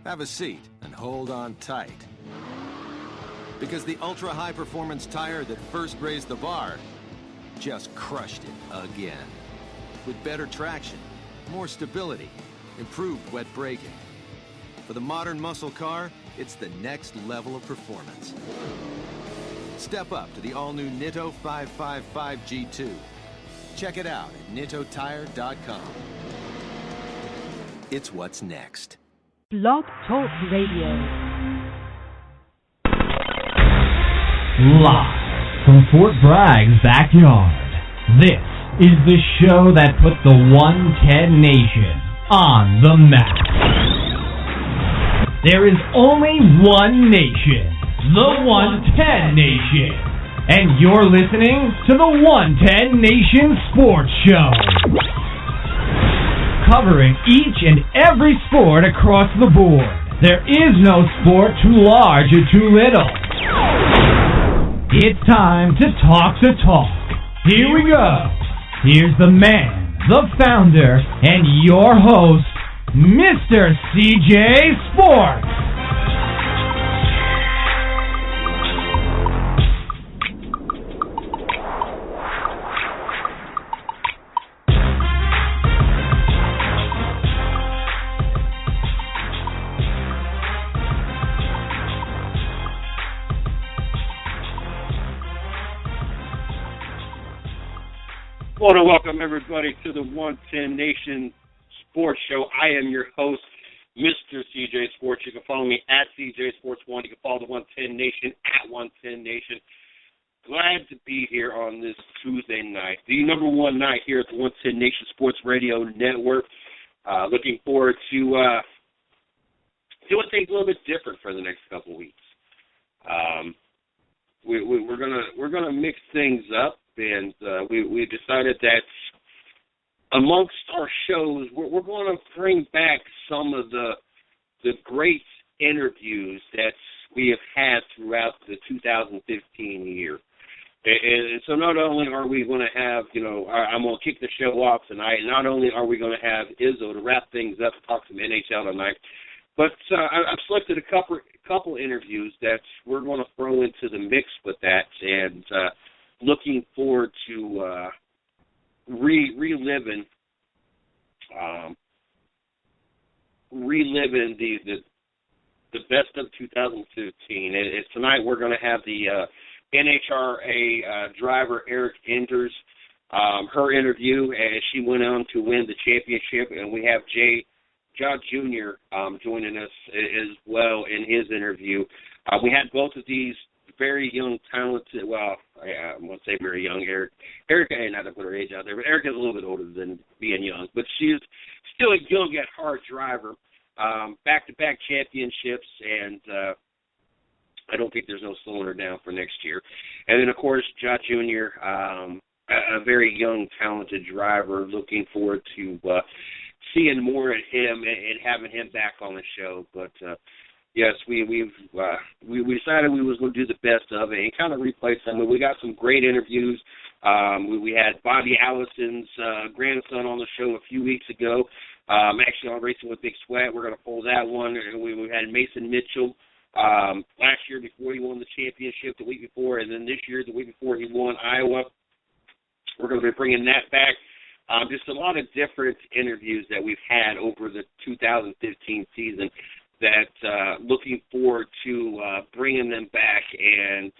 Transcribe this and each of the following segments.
Have a seat and hold on tight. Because the ultra-high performance tire that first raised the bar just crushed it again. With better traction, more stability, improved wet braking. For the modern muscle car, it's the next level of performance. Step up to the all-new Nitto 555 G2. Check it out at nittotire.com. It's what's next. Blog Talk Radio. Live from Fort Bragg's backyard, this is the show that put the 110 Nation on the map. There is only one nation, the 110 Nation, and you're listening to the 110 Nation Sports Show, covering each and every sport across the board. There is no sport too large or too little. It's time to talk the talk. Here we go. Here's the man, the founder, and your host, Mr. CJ Sports. I want to welcome everybody to the 110 Nation Sports Show. I am your host, Mr. CJ Sports. You can follow me at CJ Sports 1. You can follow the 110 Nation at 110 Nation. Glad to be here on this Tuesday night, the number one night here at the 110 Nation Sports Radio Network. Looking forward to doing things a little bit different for the next couple of weeks. We're gonna mix things up. And we decided that amongst our shows, we're going to bring back some of the great interviews that we have had throughout the 2015 year. And so not only are we going to have, I'm going to kick the show off tonight, not only are we going to have Izzo to wrap things up and talk some NHL tonight, but I've selected a couple interviews that we're going to throw into the mix with that, and looking forward to reliving the best of 2015. And tonight we're going to have the NHRA driver Eric Enders, her interview, as she went on to win the championship, and we have John Jr. Joining us as well in his interview. We had both of these very young, talented, well, I won't say very young, Erica, not to put her age out there, but Erica's a little bit older than being young, but she's still a young at heart driver, back-to-back championships, and I don't think there's no slowing her down for next year. And then, of course, John Jr., a very young, talented driver, looking forward to seeing more of him and having him back on the show, but yes, we decided we was going to do the best of it and kind of replay some. We got some great interviews. We had Bobby Allison's grandson on the show a few weeks ago. Actually on Racing with Big Sweat. We're going to pull that one. We had Mason Mitchell last year before he won the championship, the week before, and then this year, the week before he won Iowa. We're going to be bringing that back. Just a lot of different interviews that we've had over the 2015 season. That looking forward to bringing them back and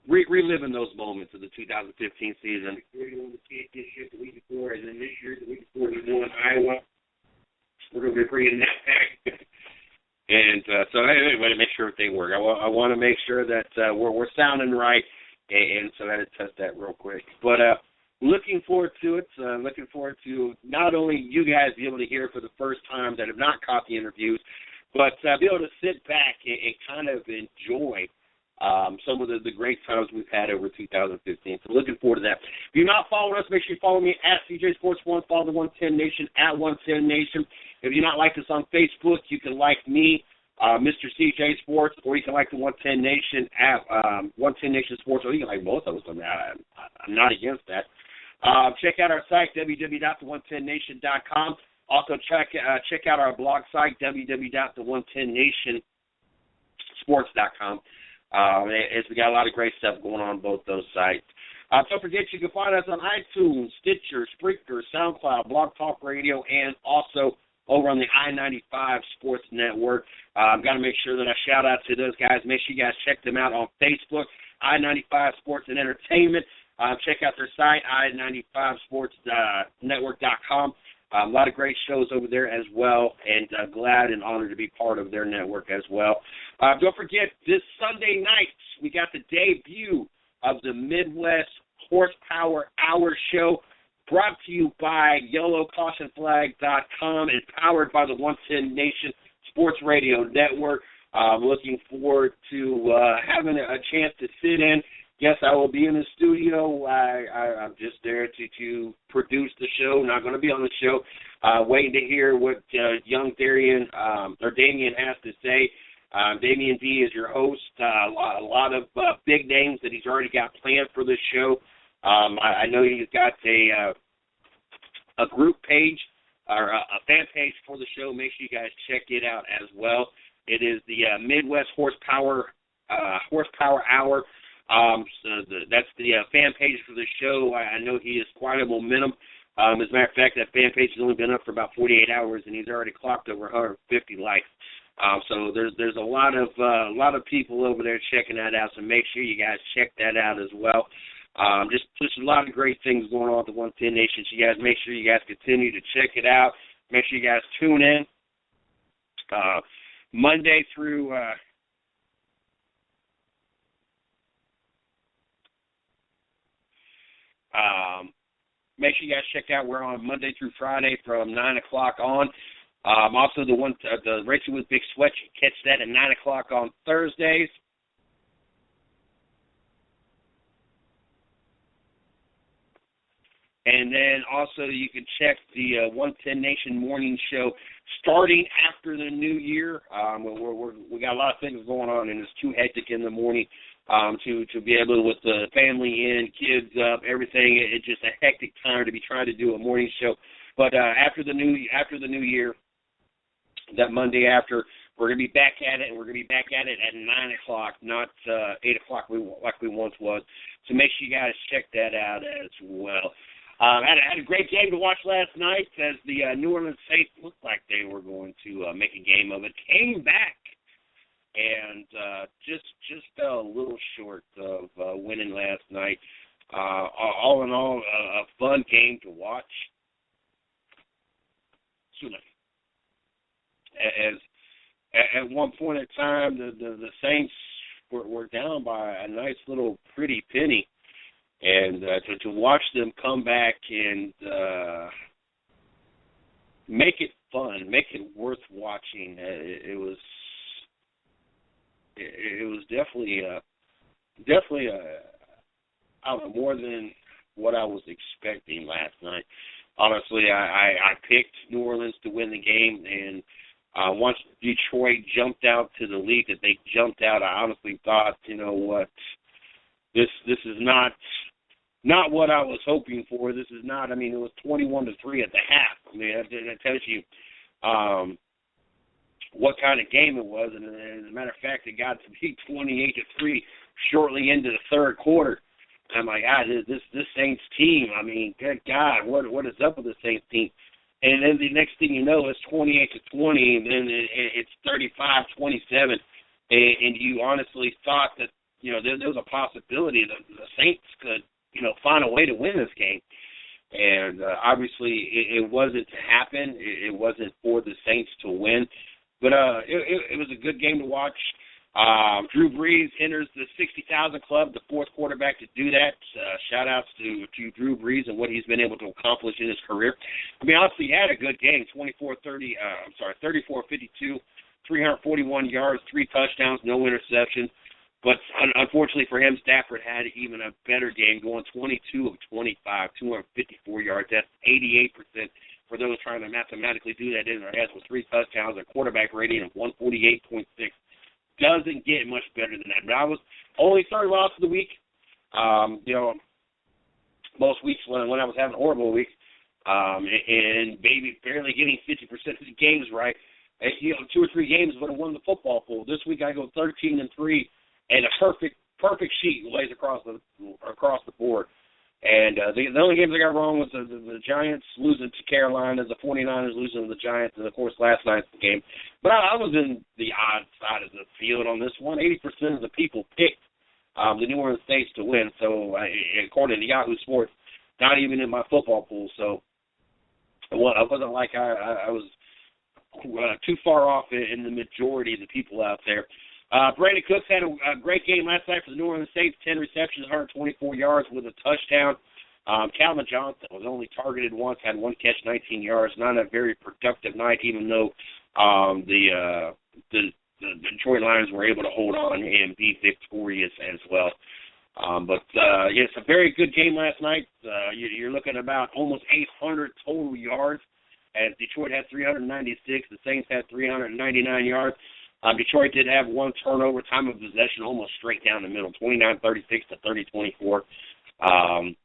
reliving those moments of the 2015 season. We won the championship the week before, and then this year, the week before, we won Iowa. We're going to be bringing that back. And so anyway, to make sure everything works, I want to make sure that we're sounding right, and so I had to test that real quick. But looking forward to it. Looking forward to not only you guys be able to hear for the first time that have not caught the interviews, but be able to sit back and kind of enjoy some of the great times we've had over 2015. So looking forward to that. If you're not following us, make sure you follow me at CJ Sports 1. Follow the 110 Nation at 110 Nation. If you're not like us on Facebook, you can like me, Mr. CJ Sports, or you can like the 110 Nation at 110 Nation Sports, or you can like both of us. I'm not against that. Check out our site, www.the110nation.com. Also, check out our blog site, www.the110nationsports.com, as we got a lot of great stuff going on both those sites. Don't forget, you can find us on iTunes, Stitcher, Spreaker, SoundCloud, Blog Talk Radio, and also over on the I-95 Sports Network. I've got to make sure that I shout out to those guys. Make sure you guys check them out on Facebook, I-95 Sports and Entertainment. Check out their site, I-95sportsnetwork.com. A lot of great shows over there as well, and glad and honored to be part of their network as well. Don't forget, this Sunday night, we got the debut of the Midwest Horsepower Hour Show, brought to you by YellowCautionFlag.com and powered by the 110 Nation Sports Radio Network. Looking forward to having a chance to sit in. Yes, I will be in the studio. I'm just there to produce the show. Not going to be on the show. Waiting to hear what young Damien has to say. Damien B is your host. A lot of big names that he's already got planned for this show. I know he's got a group page or a fan page for the show. Make sure you guys check it out as well. It is the Midwest Horsepower Hour. That's the fan page for the show. I know he is quite a momentum. As a matter of fact, that fan page has only been up for about 48 hours, and he's already clocked over 150 likes. So there's a lot of people over there checking that out. So make sure you guys check that out as well. Just a lot of great things going on at the 110 Nation. So you guys make sure you guys continue to check it out. Make sure you guys tune in Monday through. Make sure you guys check out. We're on Monday through Friday from 9 o'clock on. Also, the Racing with Big Sweat, you can catch that at 9 o'clock on Thursdays. And then also you can check the 110 Nation Morning Show starting after the new year. We got a lot of things going on, and it's too hectic in the morning to be able to, with the family in, kids up, everything. It's just a hectic time to be trying to do a morning show. But after the new year, that Monday after, we're going to be back at it, and we're going to be back at it at 9 o'clock, not 8 o'clock like we once was. So make sure you guys check that out as well. Had a great game to watch last night as the New Orleans Saints looked like they were going to make a game of it. Came back and just fell a little short of winning last night. All in all, a fun game to watch. As at one point in time, the Saints were down by a nice little pretty penny. And to watch them come back and make it fun, make it worth watching, it was definitely more than what I was expecting last night. Honestly, I picked New Orleans to win the game, and once Detroit jumped out to the lead that they jumped out, I honestly thought, you know what, this is not what I was hoping for. This is not. I mean, it was 21-3 at the half. I mean, that tells you what kind of game it was. And as a matter of fact, it got to be 28-3 shortly into the third quarter. I'm like, this Saints team. I mean, good God, what is up with the Saints team? And then the next thing you know, it's 28-20, and then it's 35-27, and you honestly thought that, you know, there was a possibility that the Saints could, you know, find a way to win this game. And obviously it wasn't to happen. It wasn't for the Saints to win. But it was a good game to watch. Drew Brees enters the 60,000 club, the fourth quarterback to do that. Shout-outs to Drew Brees and what he's been able to accomplish in his career. I mean, honestly, he had a good game, 34-52, 341 yards, 3 touchdowns, no interceptions. But unfortunately for him, Stafford had even a better game, going 22 of 25, 254 yards. That's 88%. For those trying to mathematically do that in their heads, with 3 touchdowns, a quarterback rating of 148.6. Doesn't get much better than that. But I was only third loss of the week. You know, most weeks when I was having a horrible week, and maybe barely getting 50% of the games right. And, 2 or 3 games would have won the football pool. This week I go 13-3, and a perfect sheet lays across the board. And the only games I got wrong was the Giants losing to Carolina, the 49ers losing to the Giants, and, of course, last night's game. But I was in the odd side of the field on this one. 80% of the people picked the New Orleans Saints to win. So, according to Yahoo Sports, not even in my football pool. So, I wasn't like I was too far off in the majority of the people out there. Brandon Cooks had a great game last night for the New Orleans Saints, 10 receptions, 124 yards with a touchdown. Calvin Johnson was only targeted once, had 1 catch, 19 yards. Not a very productive night, even though the Detroit Lions were able to hold on and be victorious as well. It's a very good game last night. You're looking at about almost 800 total yards, as Detroit had 396. The Saints had 399 yards. Detroit did have 1 turnover, time of possession almost straight down the middle, 29-36 to 30-24.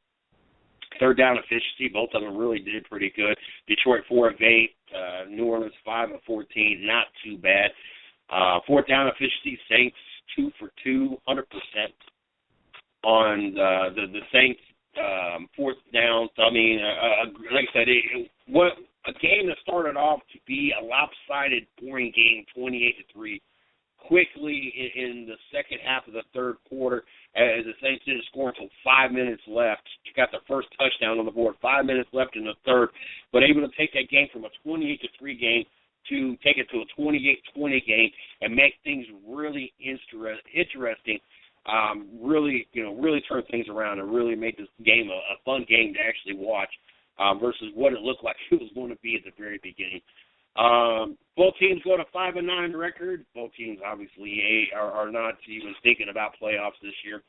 Third down efficiency, both of them really did pretty good. Detroit 4 of 8, New Orleans 5 of 14, not too bad. Fourth down efficiency, Saints 2 for 2, 100% on the Saints fourth down. So, I mean, like I said, a game that started off to be a lopsided, boring game, 28-3, quickly in the second half of the third quarter, as the Saints didn't score until 5 minutes left. You got the first touchdown on the board, 5 minutes left in the third, but able to take that game from a 28-3 game to take it to a 28-20 game and make things really interesting. Really turn things around and really make this game a fun game to actually watch. Versus what it looked like it was going to be at the very beginning. Both teams go to 5-9 record. Both teams obviously are not even thinking about playoffs this year.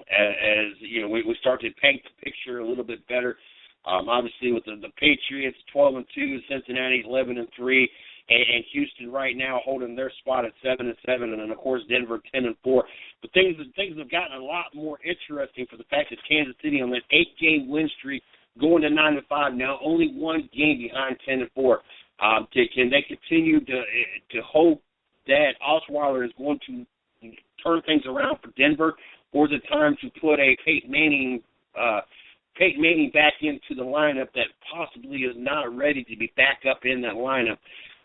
As you know, we start to paint the picture a little bit better. Obviously, with the Patriots 12-2, Cincinnati 11-3. And Houston right now holding their spot at 7-7, and then of course Denver 10-4. But things have gotten a lot more interesting for the fact that Kansas City on that 8-game win streak going to 9-5 now, only 1 game behind 10-4. Can they continue to hope that Osweiler is going to turn things around for Denver, or is it time to put a Peyton Manning back into the lineup that possibly is not ready to be back up in that lineup?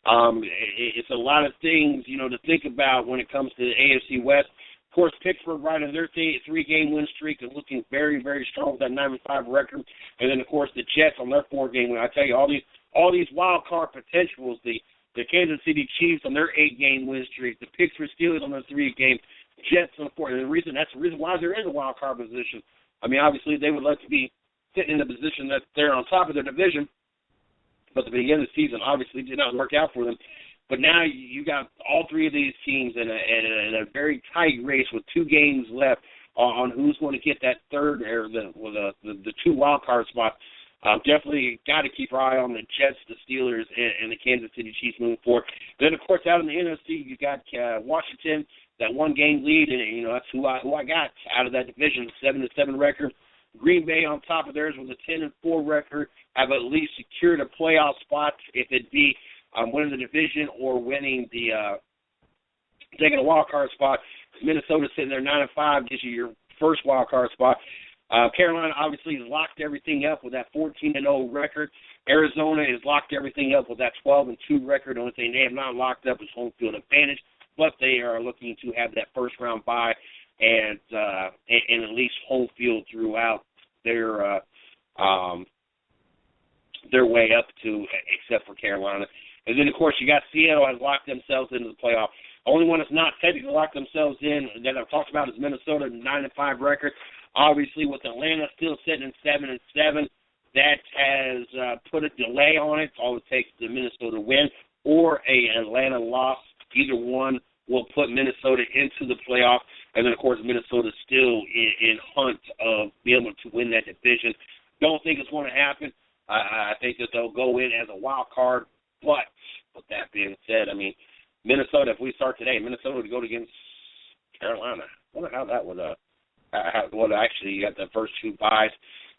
It's a lot of things, to think about when it comes to the AFC West. Of course, Pittsburgh right on their 3-game win streak and looking very, very strong with that 9-5 record. And then, of course, the Jets on their 4-game win. I tell you, all these wild card potentials, the Kansas City Chiefs on their 8-game win streak, the Pittsburgh Steelers on their 3-game, Jets on the 4. And that's the reason why there is a wild card position. I mean, obviously, they would like to be sitting in the position that they're on top of their division. But the beginning of the season obviously did not work out for them. But now you got all 3 of these teams in a very tight race with 2 games left on who's going to get that third or the 2 wild card spots. Definitely got to keep our eye on the Jets, the Steelers, and the Kansas City Chiefs moving forward. Then, of course, out in the NFC, you got Washington, that 1-game lead, and that's who I got out of that division, 7-7 record. Green Bay on top of theirs with a 10-4 record, have at least secured a playoff spot, if it be winning the division or winning taking a wild card spot. Minnesota sitting there 9-5 gives you your first wild card spot. Carolina obviously has locked everything up with that 14-0 record. Arizona has locked everything up with that 12-2 record. The only thing they have not locked up is home field advantage, but they are looking to have that first round bye and at least home field throughout their way up to, except for Carolina. And then, of course, you got Seattle has locked themselves into the playoff. The only one that's not technically locked themselves in that I've talked about is Minnesota, 9-5 record. Obviously, with Atlanta still sitting in 7-7, that has put a delay on it. All it takes is a Minnesota win or an Atlanta loss. Either one will put Minnesota into the playoff. And then, of course, Minnesota's still in hunt of being able to win that division. Don't think it's going to happen. I think that they'll go in as a wild card. But with that being said, I mean, Minnesota, if we start today, Minnesota would go against Carolina. I wonder how that would actually, you got the first 2 buys.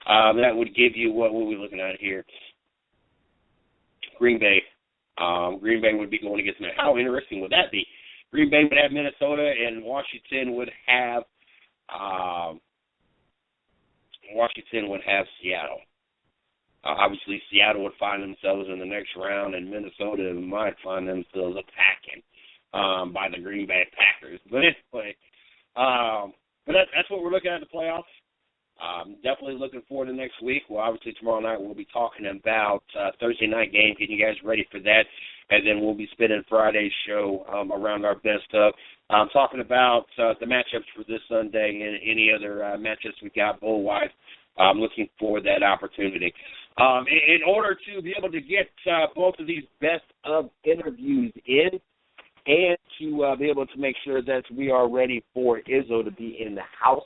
That would give you, what were we looking at here? Green Bay. Green Bay would be going against Minnesota. How interesting would that be? Green Bay would have Minnesota, and Washington would have Seattle. Obviously, Seattle would find themselves in the next round, and Minnesota might find themselves attacking by the Green Bay Packers. But anyway, that's what we're looking at in the playoffs. Definitely looking forward to next week. Well, obviously, tomorrow night we'll be talking about Thursday night game, getting you guys ready for that. And then we'll be spinning Friday's show around our best of. Talking about the matchups for this Sunday and any other matchups we got bowl-wise. Looking for that opportunity. In order to be able to get both of these best of interviews in and to be able to make sure that we are ready for Izzo to be in the house,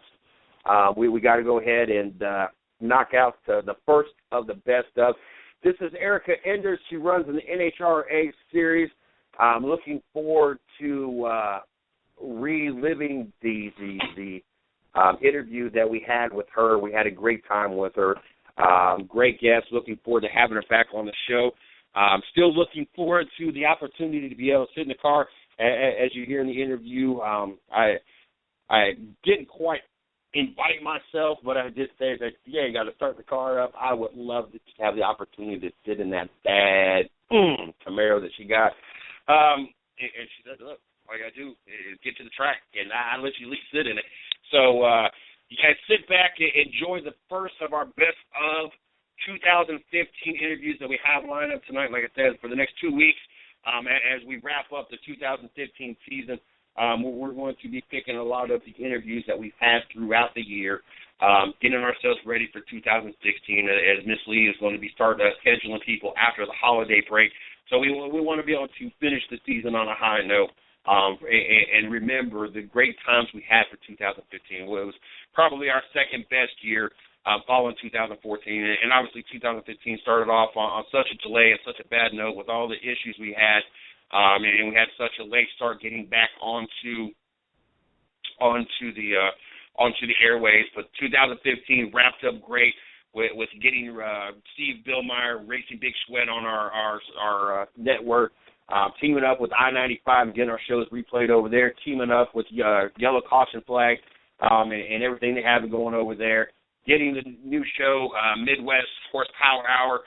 we got to go ahead and knock out the first of the best of. This is Erica Enders. She runs in the NHRA series. I'm looking forward to reliving the interview that we had with her. We had a great time with her. Great guest. Looking forward to having her back on the show. Still looking forward to the opportunity to be able to sit in the car. As you hear in the interview, I didn't quite invite myself, but I did say that, you got to start the car up. I would love to have the opportunity to sit in that bad Camaro that she got. And she said, look, all you got to do is get to the track, and I let you at least sit in it. So you guys sit back and enjoy the first of our best of 2015 interviews that we have lined up tonight, like I said, for the next 2 weeks. As we wrap up the 2015 season, we're going to be picking a lot of the interviews that we've had throughout the year, getting ourselves ready for 2016, as Miss Lee is going to be starting scheduling people after the holiday break. So we want to be able to finish the season on a high note. And remember the great times we had for 2015. Well, it was probably our second best year following 2014. And obviously 2015 started off on such a delay and such a bad note with all the issues we had. And we had such a late start getting back onto the airways. But 2015 wrapped up great with getting Steve Billmeyer, Racing Big Sweat on our network. Teaming up with I-95 and getting our shows replayed over there, teaming up with Yellow Caution Flag and everything they have going over there, getting the new show, Midwest Horsepower Hour,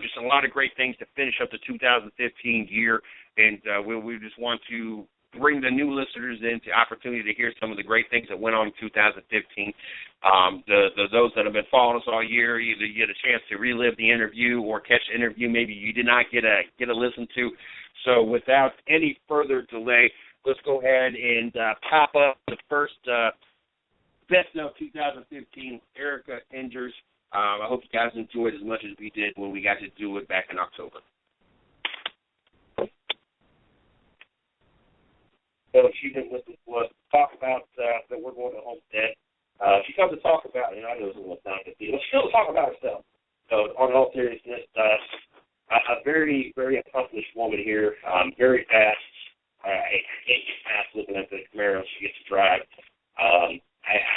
just a lot of great things to finish up the 2015 year, and we just want to bring the new listeners into the opportunity to hear some of the great things that went on in 2015. Those that have been following us all year, either you get a chance to relive the interview or catch the interview maybe you did not get a listen to. So without any further delay, let's go ahead and pop up the first best of 2015, Erica Enders. I hope you guys enjoyed as much as we did when we got to do it back in October. So she didn't listen to us talk about that we're going to Homestead. She comes to talk about, and I know it's a little time to be, but she'll talk about herself. So on all seriousness, a very, very accomplished woman here, very fast. I can't get past looking at the Camaro she gets to drive. I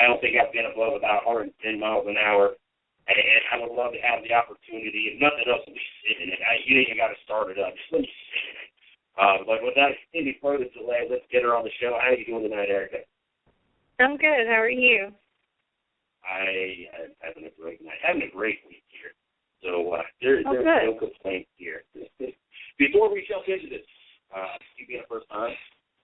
don't think I've been above about 110 miles an hour, and I would love to have the opportunity, if nothing else, to be sitting in it. You ain't got to start it up. Just let me sit in it. But without any further delay, let's get her on the show. How are you doing tonight, Erica? I'm good. How are you? I'm having a great night. Having a great week here. So there's no complaint here. Before we jump into this, you being the first time,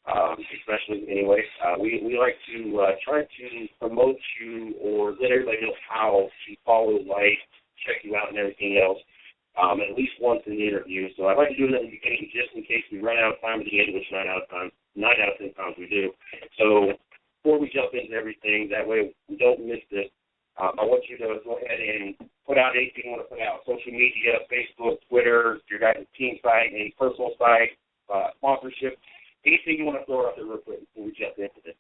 especially anyway, we like to try to promote you or let everybody know how to follow, like, check you out and everything else. At least once in the interview. So I'd like to do that in the beginning just in case we run out of time at the end, which 9 out of 10 times we do. So before we jump into everything, that way we don't miss this, I want you to go ahead and put out anything you want to put out. Social media, Facebook, Twitter, your guys' team site, any personal site, sponsorship, anything you want to throw out there real quick before we jump into this.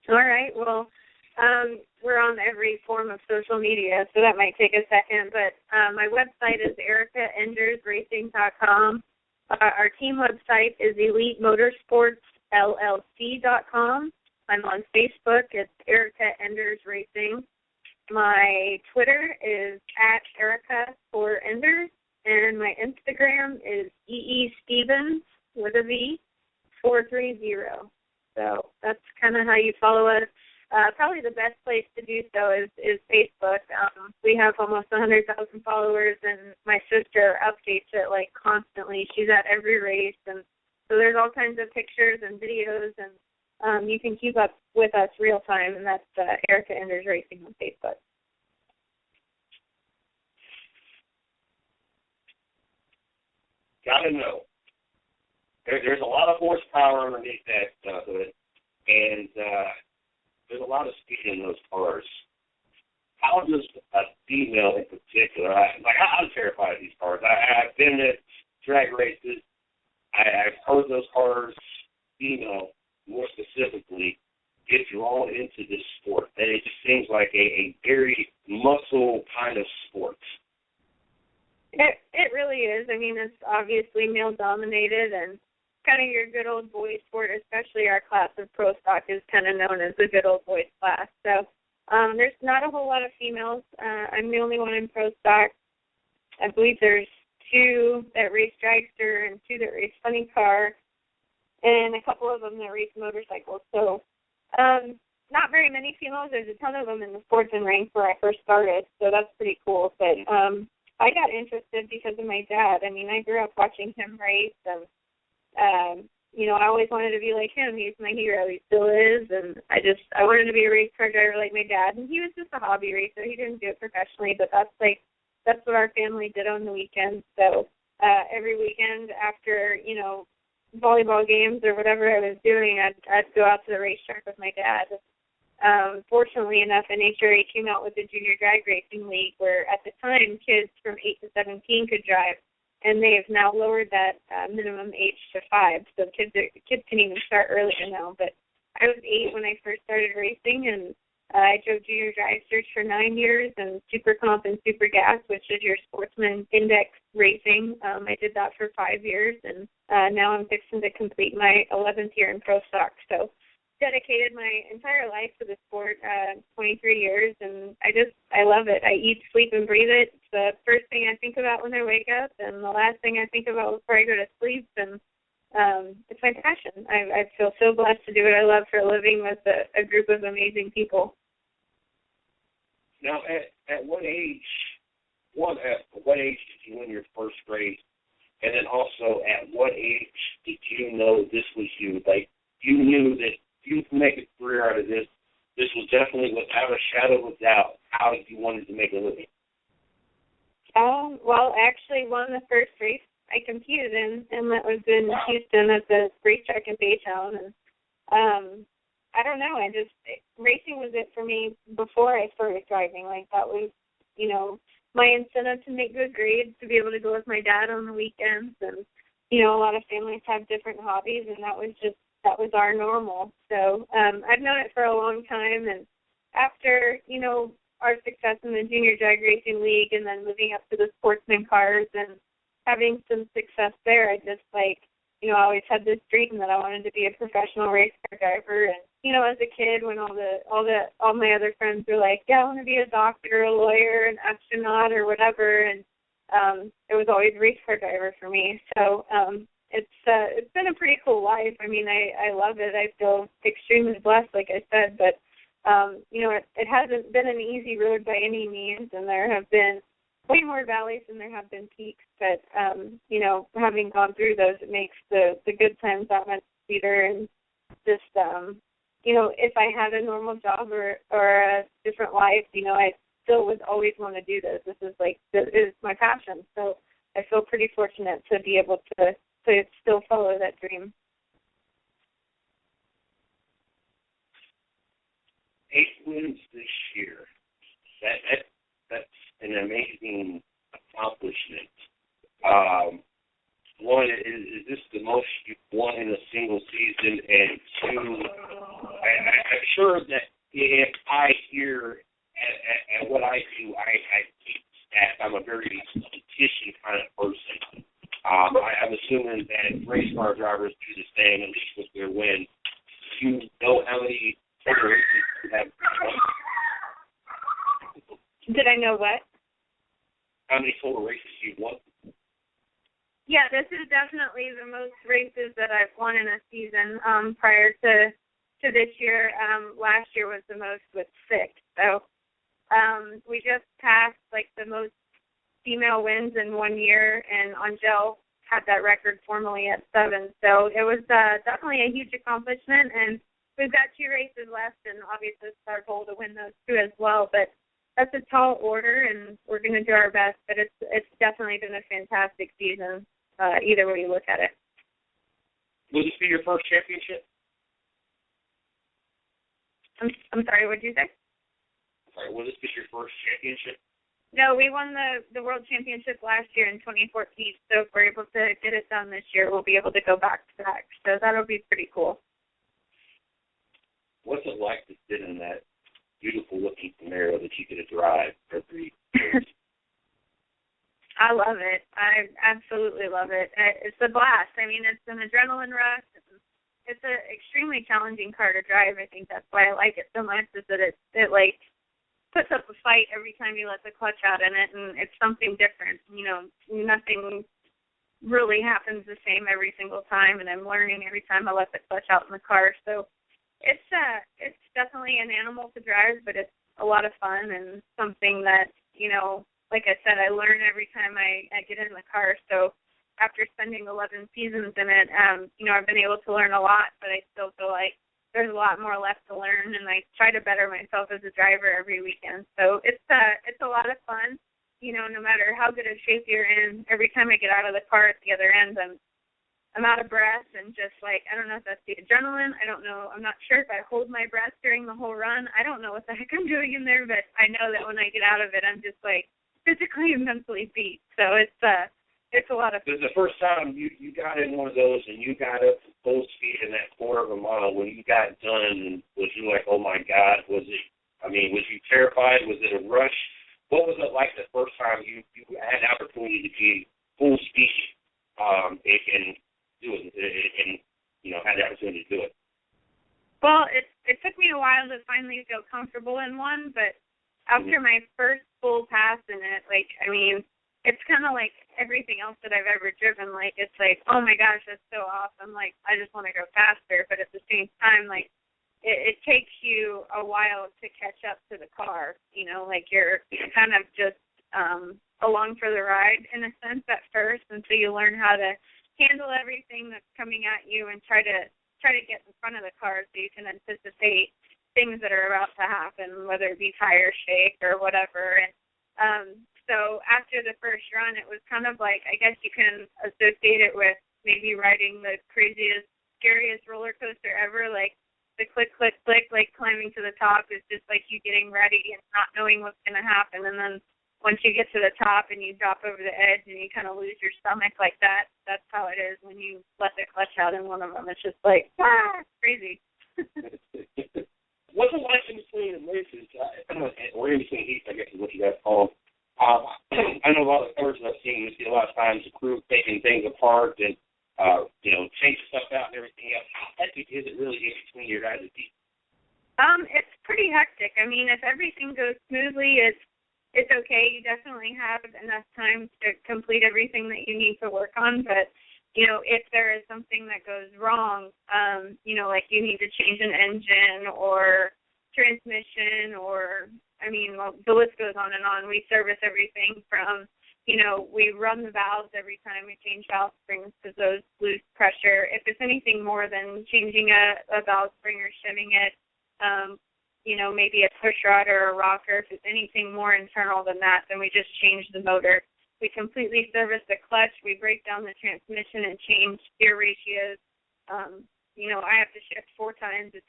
All right. Well, we're on every form of social media, so that might take a second. But my website is ericaendersracing.com. Our team website is elitemotorsportsllc.com. I'm on Facebook. It's Erica Enders Racing. My Twitter is @Erica4Enders, and my Instagram is EEStevens with a V 430. So that's kind of how you follow us. Probably the best place to do so is Facebook. We have almost 100,000 followers, and my sister updates it like constantly. She's at every race, and so there's all kinds of pictures and videos, and you can keep up with us real time, and that's Erica Enders Racing on Facebook. Gotta know. There's a lot of horsepower underneath that hood, and there's a lot of speed in those cars. How does a female in particular, I'm terrified of these cars. I've been at drag races. I've heard those cars, female, more specifically, get drawn into this sport. And it just seems like a very muscle kind of sport. It really is. I mean, it's obviously male-dominated, and kind of your good old boy sport, especially our class of pro stock is kind of known as the good old boys class. So there's not a whole lot of females. I'm the only one in pro stock. I believe there's 2 that race dragster and 2 that race funny car, and a couple of them that race motorcycles. So not very many females. There's a ton of them in the sports and rank where I first started, so that's pretty cool. But I got interested because of my dad. I mean, I grew up watching him race, and I always wanted to be like him. He's my hero. He still is, and I wanted to be a race car driver like my dad. And he was just a hobby racer. He didn't do it professionally, but that's what our family did on the weekends. So every weekend after volleyball games or whatever I was doing, I'd go out to the racetrack with my dad. Fortunately enough, NHRA came out with the Junior Drag Racing League, where at the time kids from 8 to 17 could drive, and they have now lowered that minimum age to 5, so kids can even start earlier now. But I was 8 when I first started racing, and I drove junior dragsters for 9 years, and Super Comp and Super Gas, which is your sportsman index racing. I did that for 5 years, and now I'm fixing to complete my 11th year in pro stock. So dedicated my entire life to the sport, 23 years, and I love it. I eat, sleep, and breathe it. It's the first thing I think about when I wake up, and the last thing I think about before I go to sleep, and it's my passion. I feel so blessed to do what I love for a living with a group of amazing people. Now, at what age did you win your first race, and then also at what age did you know this was you? Like, you knew that you could make a career out of this. This was definitely, without a shadow of a doubt, how you wanted to make a living. Well, I actually won the first race I competed in, and that was in Houston at the racetrack in Baytown. And I don't know, racing was it for me before I started driving. Like, that was, my incentive to make good grades, to be able to go with my dad on the weekends. And, a lot of families have different hobbies, and that was our normal. So I've known it for a long time, and after, our success in the Junior Drag Racing League and then moving up to the sportsman cars and having some success there, I just, I always had this dream that I wanted to be a professional race car driver. And, as a kid, when all my other friends were like, yeah, I want to be a doctor, a lawyer, an astronaut, or whatever, and it was always race car driver for me. So it's been a pretty cool life. I mean, I love it. I feel extremely blessed, like I said, but it hasn't been an easy road by any means, and there have been way more valleys than there have been peaks. But having gone through those, it makes the good times that much sweeter. And just if I had a normal job or a different life, I still would always want to do this. This is my passion. So I feel pretty fortunate to be able to still follow that dream. 8 wins this year. That's an amazing accomplishment. One, is this the most you've won in a single season? And 2, I'm sure that if I hear at what I do, I keep stats. I'm a very competition kind of person. I'm assuming that race car drivers do the same, at least with their wins. Do you know how many races you have? Did I know what? How many total races you've won? Yeah, this is definitely the most races that I've won in a season. Prior to this year, last year was the most with 6. So we just passed like the most female wins in 1 year, and Angel had that record formally at 7. So it was definitely a huge accomplishment, and we've got 2 races left, and obviously it's our goal to win those 2 as well. But that's a tall order, and we're going to do our best. But it's definitely been a fantastic season, either way you look at it. Will this be your first championship? I'm sorry, what did you say? Sorry, will this be your first championship? No, we won the World Championship last year in 2014, so if we're able to get it done this year, we'll be able to go back to back. So that'll be pretty cool. What's it like to sit in that beautiful-looking Camaro that you get to drive for 3 years? I love it. I absolutely love it. It's a blast. I mean, it's an adrenaline rush. It's an extremely challenging car to drive. I think that's why I like it so much, is that it like puts up a fight every time you let the clutch out in it, and it's something different. You know, nothing really happens the same every single time, and I'm learning every time I let the clutch out in the car. So it's definitely an animal to drive, but it's a lot of fun and something that, you know, like I said, I learn every time I get in the car. So after spending 11 seasons in it, you know, I've been able to learn a lot, but I still feel like there's a lot more left to learn, and I try to better myself as a driver every weekend. So it's a lot of fun, you know, no matter how good a shape you're in. Every time I get out of the car at the other end, I'm out of breath and just like, I don't know if that's the adrenaline. I don't know. I'm not sure if I hold my breath during the whole run. I don't know what the heck I'm doing in there, but I know that when I get out of it, I'm just like physically and mentally beat. So it's a lot of fun. This is the first time you got in one of those and you got up to full speed in that quarter of a mile. When you got done, was you like, oh my God, was you terrified? Was it a rush? What was it like the first time you had an opportunity to be full speed and do it, and, you know, had the opportunity to do it? Well, it took me a while to finally feel comfortable in one, but after my first full pass in it, like, I mean, it's kind of like everything else that I've ever driven. Like, it's like, oh my gosh, that's so awesome. Like, I just want to go faster. But at the same time, like, it takes you a while to catch up to the car. You know, like you're kind of just along for the ride in a sense at first, and so you learn how to handle everything that's coming at you and try to get in front of the car so you can anticipate things that are about to happen, whether it be tire shake or whatever. And so after the first run, it was kind of like, I guess you can associate it with maybe riding the craziest, scariest roller coaster ever. Like the click, click, click, like climbing to the top is just like you getting ready and not knowing what's going to happen. And then once you get to the top and you drop over the edge and you kind of lose your stomach like that, that's how it is when you let the clutch out in one of them. It's just like, crazy. What's it like in between the races, or in between heats, I guess is what you guys call them? I know a lot of cars I've seen, you see a lot of times the crew taking things apart and, you know, changing stuff out and everything else. How hectic is it really in between your guys' heats? It's pretty hectic. I mean, if everything goes smoothly, it's okay. You definitely have enough time to complete everything that you need to work on. But, you know, if there is something that goes wrong, you know, like you need to change an engine or transmission or, I mean, well, the list goes on and on. We service everything from, you know, we run the valves every time we change valve springs because those lose pressure. If it's anything more than changing a valve spring or shimming it, you know, maybe a push rod or a rocker. If it's anything more internal than that, then we just change the motor. We completely service the clutch. We break down the transmission and change gear ratios. You know, I have to shift 4 times. It's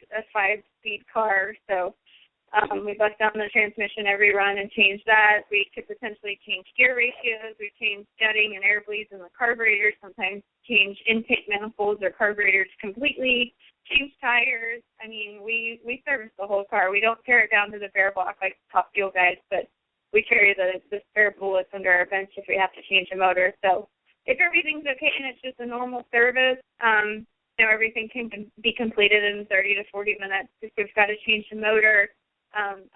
a 5-speed car, so we bust down the transmission every run and change that. We could potentially change gear ratios. We change jetting and air bleeds in the carburetors, sometimes change intake manifolds or carburetors completely, change tires. I mean, we service the whole car. We don't tear it down to the bare block like Top Fuel guys, but we carry the spare bullets under our bench if we have to change a motor. So if everything's okay and it's just a normal service, you know, everything can be completed in 30 to 40 minutes. If we've got to change the motor,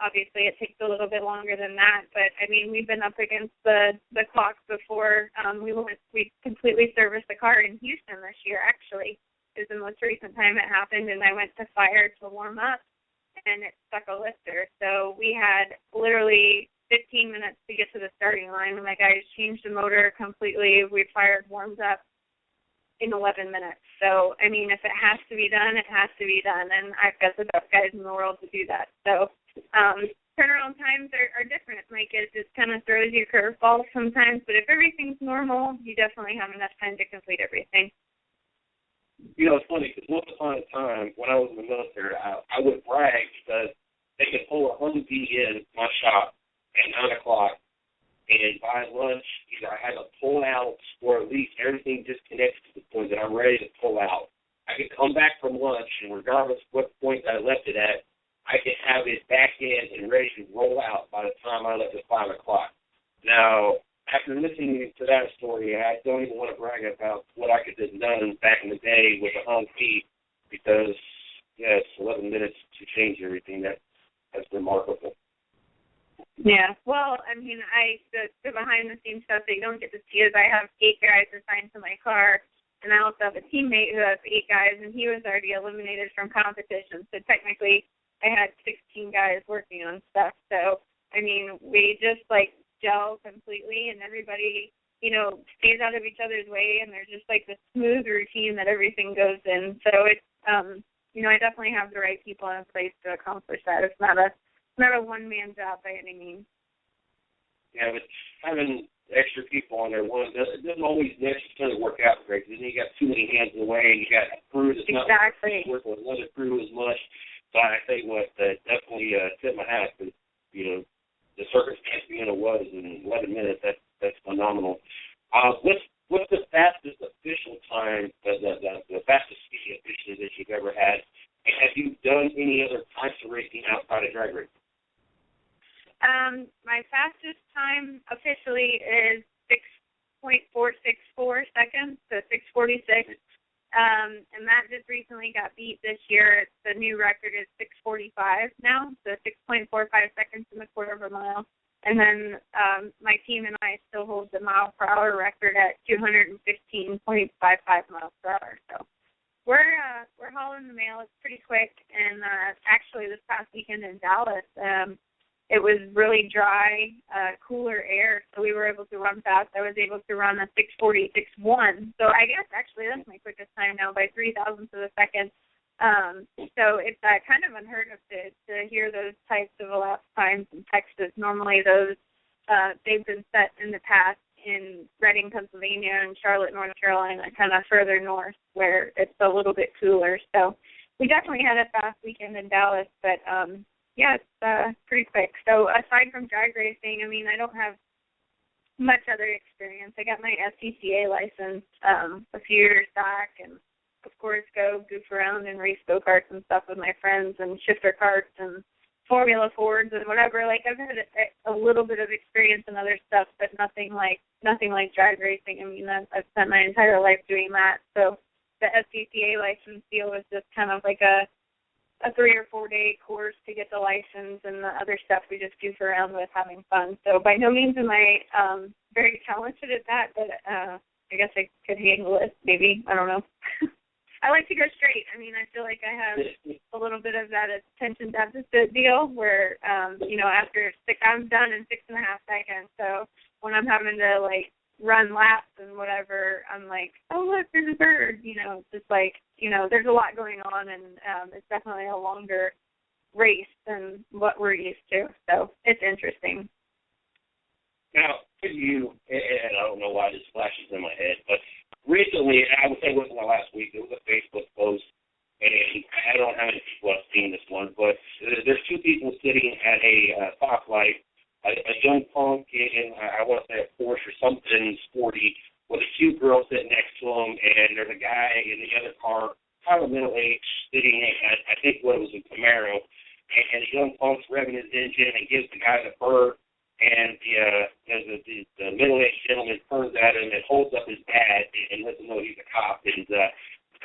Obviously, it takes a little bit longer than that, but I mean, we've been up against the clock before. We completely serviced the car in Houston this year. Actually, is the most recent time it happened, and I went to fire to warm up, and it stuck a lifter. So we had literally 15 minutes to get to the starting line. My guys changed the motor completely. We fired, warmed up in 11 minutes. So, I mean, if it has to be done, it has to be done, and I've got the best guys in the world to do that. So turnaround times are different. Like, it just kind of throws you curveballs sometimes, but if everything's normal, you definitely have enough time to complete everything. You know, it's funny because once upon a time when I was in the military, I would brag because they could pull a Humvee in my shop at 9 o'clock, and by lunch, either I had to pull out or at least everything disconnected to the point that I'm ready to pull out. I could come back from lunch, and regardless of what point I left it at, I could have it back in and ready to roll out by the time I left at 5 o'clock. Now, after listening to that story, I don't even want to brag about what I could have done back in the day with a Humvee because, yes, 11 minutes to change everything. That's remarkable. Yeah, well, I mean, the behind-the-scenes stuff they don't get to see is I have 8 guys assigned to my car, and I also have a teammate who has 8 guys, and he was already eliminated from competition. So technically, I had 16 guys working on stuff. So, I mean, we just, gel completely, and everybody, stays out of each other's way, and there's just, this smooth routine that everything goes in. So it's, I definitely have the right people in place to accomplish that. It's not a one-man job by any means. Yeah, but having extra people on there, it doesn't always necessarily work out great. Then you got too many hands in the way, and you got a crew that's not working with another crew as much. So I think definitely tip my hat because, the circumstance being it was in 11 minutes, that's phenomenal. What's the fastest official time, the fastest speed officially that you've ever had? And have you done any other types of racing outside of drag racing? My fastest time officially is 6.464 seconds, so 6:46. And that just recently got beat this year. The new record is 6:45 now, so 6.45 seconds in the quarter of a mile. And then my team and I still hold the mile-per-hour record at 215.55 miles per hour. So we're hauling the mail. It's pretty quick. And actually, this past weekend in Dallas, it was really dry, cooler air, so we were able to run fast. I was able to run a 6:46.1. So I guess actually that's my quickest time now by 0.003 of a second. So it's kind of unheard of to hear those types of elapsed times in Texas. Normally those they've been set in the past in Reading, Pennsylvania, and Charlotte, North Carolina, kind of further north where it's a little bit cooler. So we definitely had a fast weekend in Dallas, but yeah, it's pretty quick. So aside from drag racing, I mean, I don't have much other experience. I got my SCCA license a few years back, and of course go goof around and race go-karts and stuff with my friends and shifter karts and Formula Fords and whatever. I've had a little bit of experience in other stuff, but nothing like drag racing. I mean, I've spent my entire life doing that. So the SCCA license deal was just kind of like a 3 or 4 day course to get the license, and the other stuff we just goof around with having fun. So by no means am I very talented at that, but I guess I could handle it, maybe. I don't know. I like to go straight. I mean, I feel like I have a little bit of that attention deficit deal where, after I'm done in 6.5 seconds. So when I'm having to, run laps and whatever, I'm like, oh, look, there's a bird. It's just there's a lot going on, and it's definitely a longer race than what we're used to. So it's interesting. Now, for you, and I don't know why this flashes in my head, but recently, I would say it wasn't last week, it was a Facebook post, and I don't know how many people have seen this one, but there's 2 people sitting at a stoplight, a young punk in, I want to say a Porsche or something sporty, with a cute girl sitting next to him, and there's a guy in the other car, kind of middle-aged, sitting at, I think what it was a Camaro, and the young punk's revving his engine and gives the guy the bird. And the middle-aged gentleman turns at him and holds up his badge and lets him know he's a cop. And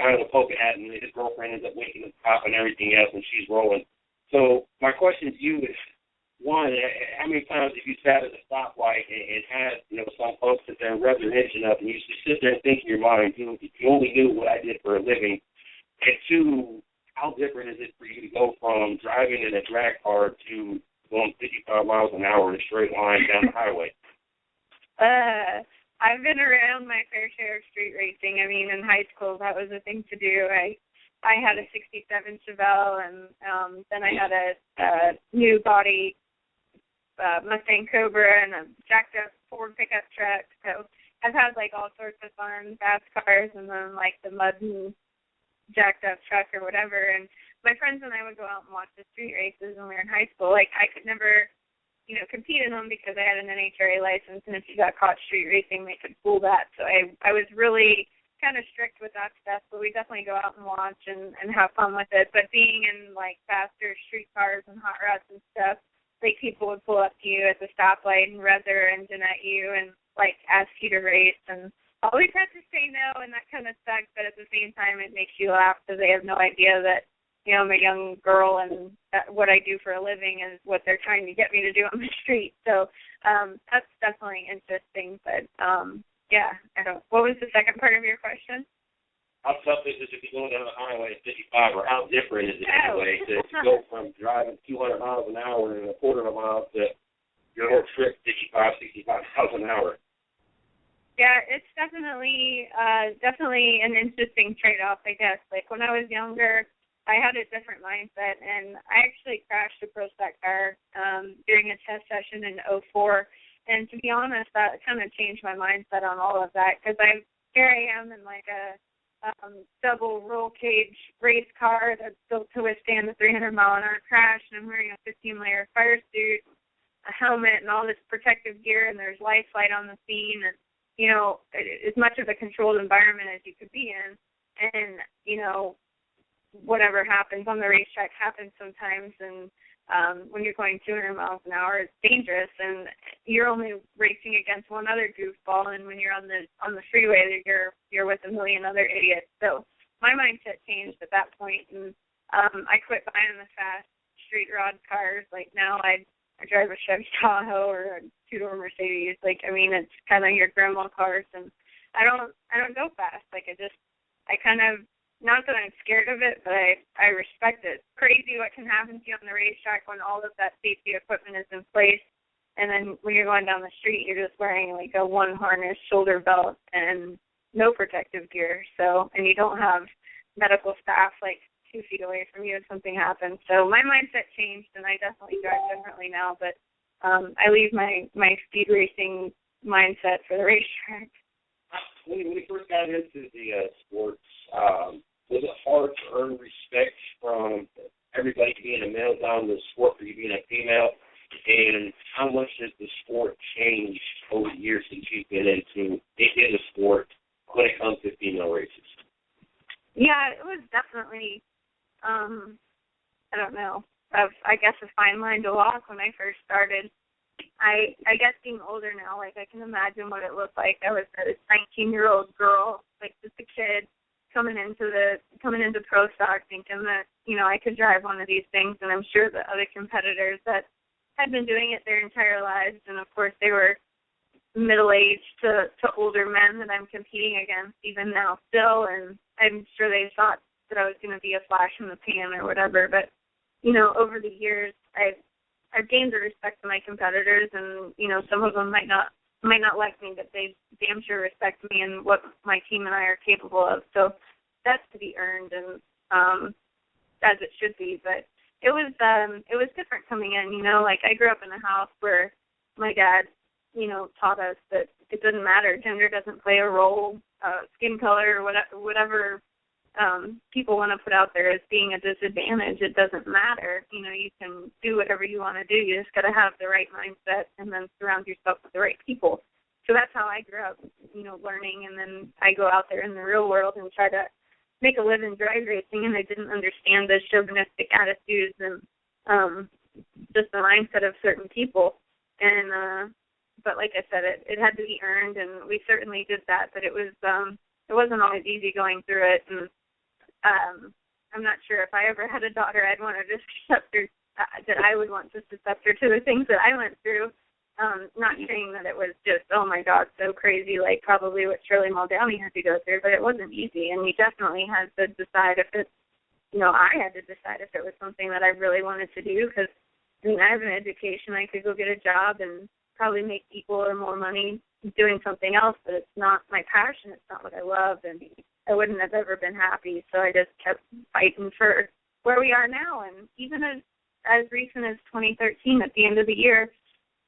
kind of a poke at him. His girlfriend ends up waking the cop and everything else, and she's rolling. So my question question to you is, one, how many times have you sat at a stoplight and had, some folks sit there and rev their engine up, and you just sit there and think in your mind, you only knew what I did for a living. And two, how different is it for you to go from driving in a drag car to going 55 miles an hour in a straight line down the highway? I've been around my fair share of street racing. I mean, in high school, that was a thing to do. I had a 67 Chevelle, and then I had a new body Mustang Cobra and a jacked up Ford pickup truck. So I've had like all sorts of fun fast cars, and then like the mud and jacked up truck or whatever. And my friends and I would go out and watch the street races when we were in high school. Like I could never, compete in them because I had an NHRA license, and if you got caught street racing, they could pull that. So I was really kind of strict with that stuff, but we definitely go out and watch and have fun with it. But being in like faster street cars and hot rods and stuff, like people would pull up to you at the stoplight and rev their engine at you and like ask you to race, and always had to say no, and that kind of sucks. But at the same time, it makes you laugh because they have no idea that I'm a young girl and what I do for a living is what they're trying to get me to do on the street. So that's definitely interesting. But yeah, what was the second part of your question? How tough is it to be going down the highway at 55, or how different is it anyway to go from driving 200 miles an hour and a quarter of a mile to your old trip 65 miles an hour? Yeah, it's definitely an interesting trade-off, I guess. Like when I was younger, I had a different mindset, and I actually crashed a Pro Stock car during a test session in 2004. And to be honest, that kind of changed my mindset on all of that, because here I am in like a double roll cage race car that's built to withstand the 300-mile-an-hour crash, and I'm wearing a 15-layer fire suit, a helmet, and all this protective gear, and there's light on the scene, and as much of a controlled environment as you could be in, and whatever happens on the racetrack happens sometimes, and when you're going 200 miles an hour, it's dangerous, and you're only racing against one other goofball, and when you're on the freeway, you're with a million other idiots. So my mindset changed at that point, and I quit buying the fast street rod cars. Like now I drive a Chevy Tahoe or a two-door Mercedes. Like, I mean, it's kind of your grandma cars, and I don't go fast. Like I kind of, not that I'm scared of it, but I respect it. It's crazy what can happen to you on the racetrack when all of that safety equipment is in place, and then when you're going down the street, you're just wearing like a one harness shoulder belt and no protective gear. So, and you don't have medical staff like 2 feet away from you if something happens. So my mindset changed, and I definitely drive differently now, but I leave my speed racing mindset for the racetrack. When you first got into the sports, was it hard to earn respect from everybody being a male down to the sport for you being a female? And how much has the sport changed over the years since you've been in the sport when it comes to female races? Yeah, it was definitely, I don't know, I guess a fine line to walk when I first started. I guess being older now, like I can imagine what it looked like. I was a 19-year-old girl, like just a kid, coming into Pro Stock thinking that, I could drive one of these things, and I'm sure the other competitors that had been doing it their entire lives, and of course they were middle-aged to older men that I'm competing against even now still, and I'm sure they thought that I was going to be a flash in the pan or whatever, but, over the years I've gained the respect of my competitors, and, some of them might not like me, but they damn sure respect me and what my team and I are capable of. So that's to be earned, and as it should be. But it was different coming in. Like I grew up in a house where my dad, taught us that it doesn't matter. Gender doesn't play a role. Skin color, whatever people want to put out there as being a disadvantage, it doesn't matter. You can do whatever you want to do. You just got to have the right mindset and then surround yourself with the right people. So that's how I grew up, learning. And then I go out there in the real world and try to make a living drag racing, and I didn't understand the chauvinistic attitudes and just the mindset of certain people. And but like I said, it had to be earned, and we certainly did that. But it wasn't always easy going through it. And I'm not sure if I ever had a daughter, I'd want to just accept her that I would want to accept her to the things that I went through. Not saying that it was just, oh my God, so crazy, like probably what Shirley Muldowney had to go through, but it wasn't easy, and you definitely had to decide if it's, I had to decide if it was something that I really wanted to do, because I have an education, I could go get a job and probably make equal or more money doing something else, but it's not my passion, it's not what I love, and I wouldn't have ever been happy, so I just kept fighting for where we are now, and even as recent as 2013, at the end of the year,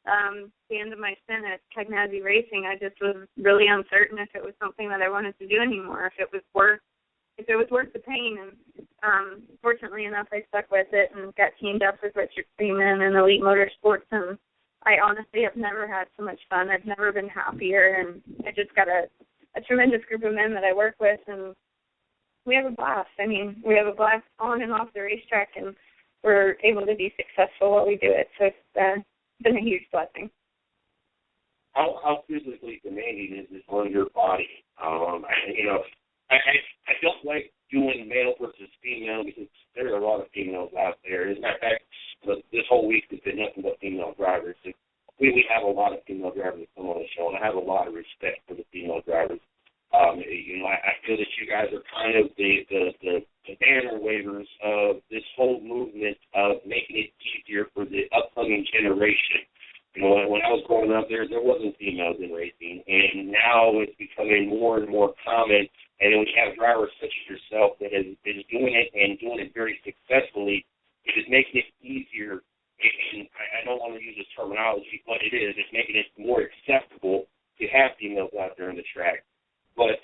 the end of my stint at Cagnazzi Racing, I just was really uncertain if it was something that I wanted to do anymore, if it was worth the pain. And fortunately enough, I stuck with it and got teamed up with Richard Freeman and Elite Motorsports, and I honestly have never had so much fun. I've never been happier, and I just got a tremendous group of men that I work with, and we have a blast. I mean, we have a blast on and off the racetrack, and we're able to be successful while we do it. So it's been a huge blessing. How physically demanding is this on your body? I don't like doing male versus female because there are a lot of females out there. As a matter of fact, this whole week has been nothing but female drivers. We have a lot of female drivers that come on the show, and I have a lot of respect for the female drivers. I feel that you guys are kind of the banner wavers of this whole movement of making it easier for the upcoming generation. When I was growing up, there wasn't females in racing, and now it's becoming more and more common. And then when you have drivers such as yourself that is doing it and doing it very successfully, it is making it easier. And I don't want to use this terminology, but it is. It's making it more acceptable to have females out there on the track. But,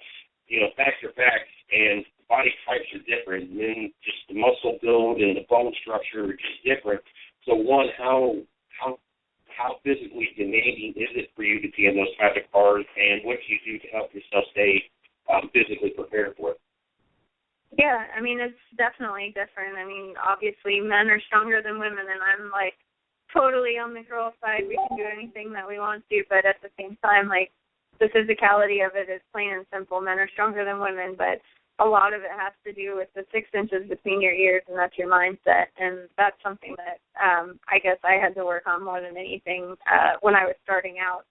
facts are facts, and body types are different. And then just the muscle build and the bone structure are just different. So, one, how physically demanding is it for you to be in those type of cars, and what do you do to help yourself stay physically prepared for it? Yeah, I mean, it's definitely different. I mean, obviously men are stronger than women, and I'm, totally on the girl side. We can do anything that we want to, but at the same time, the physicality of it is plain and simple. Men are stronger than women, but a lot of it has to do with the 6 inches between your ears, and that's your mindset. And that's something that I guess I had to work on more than anything when I was starting out.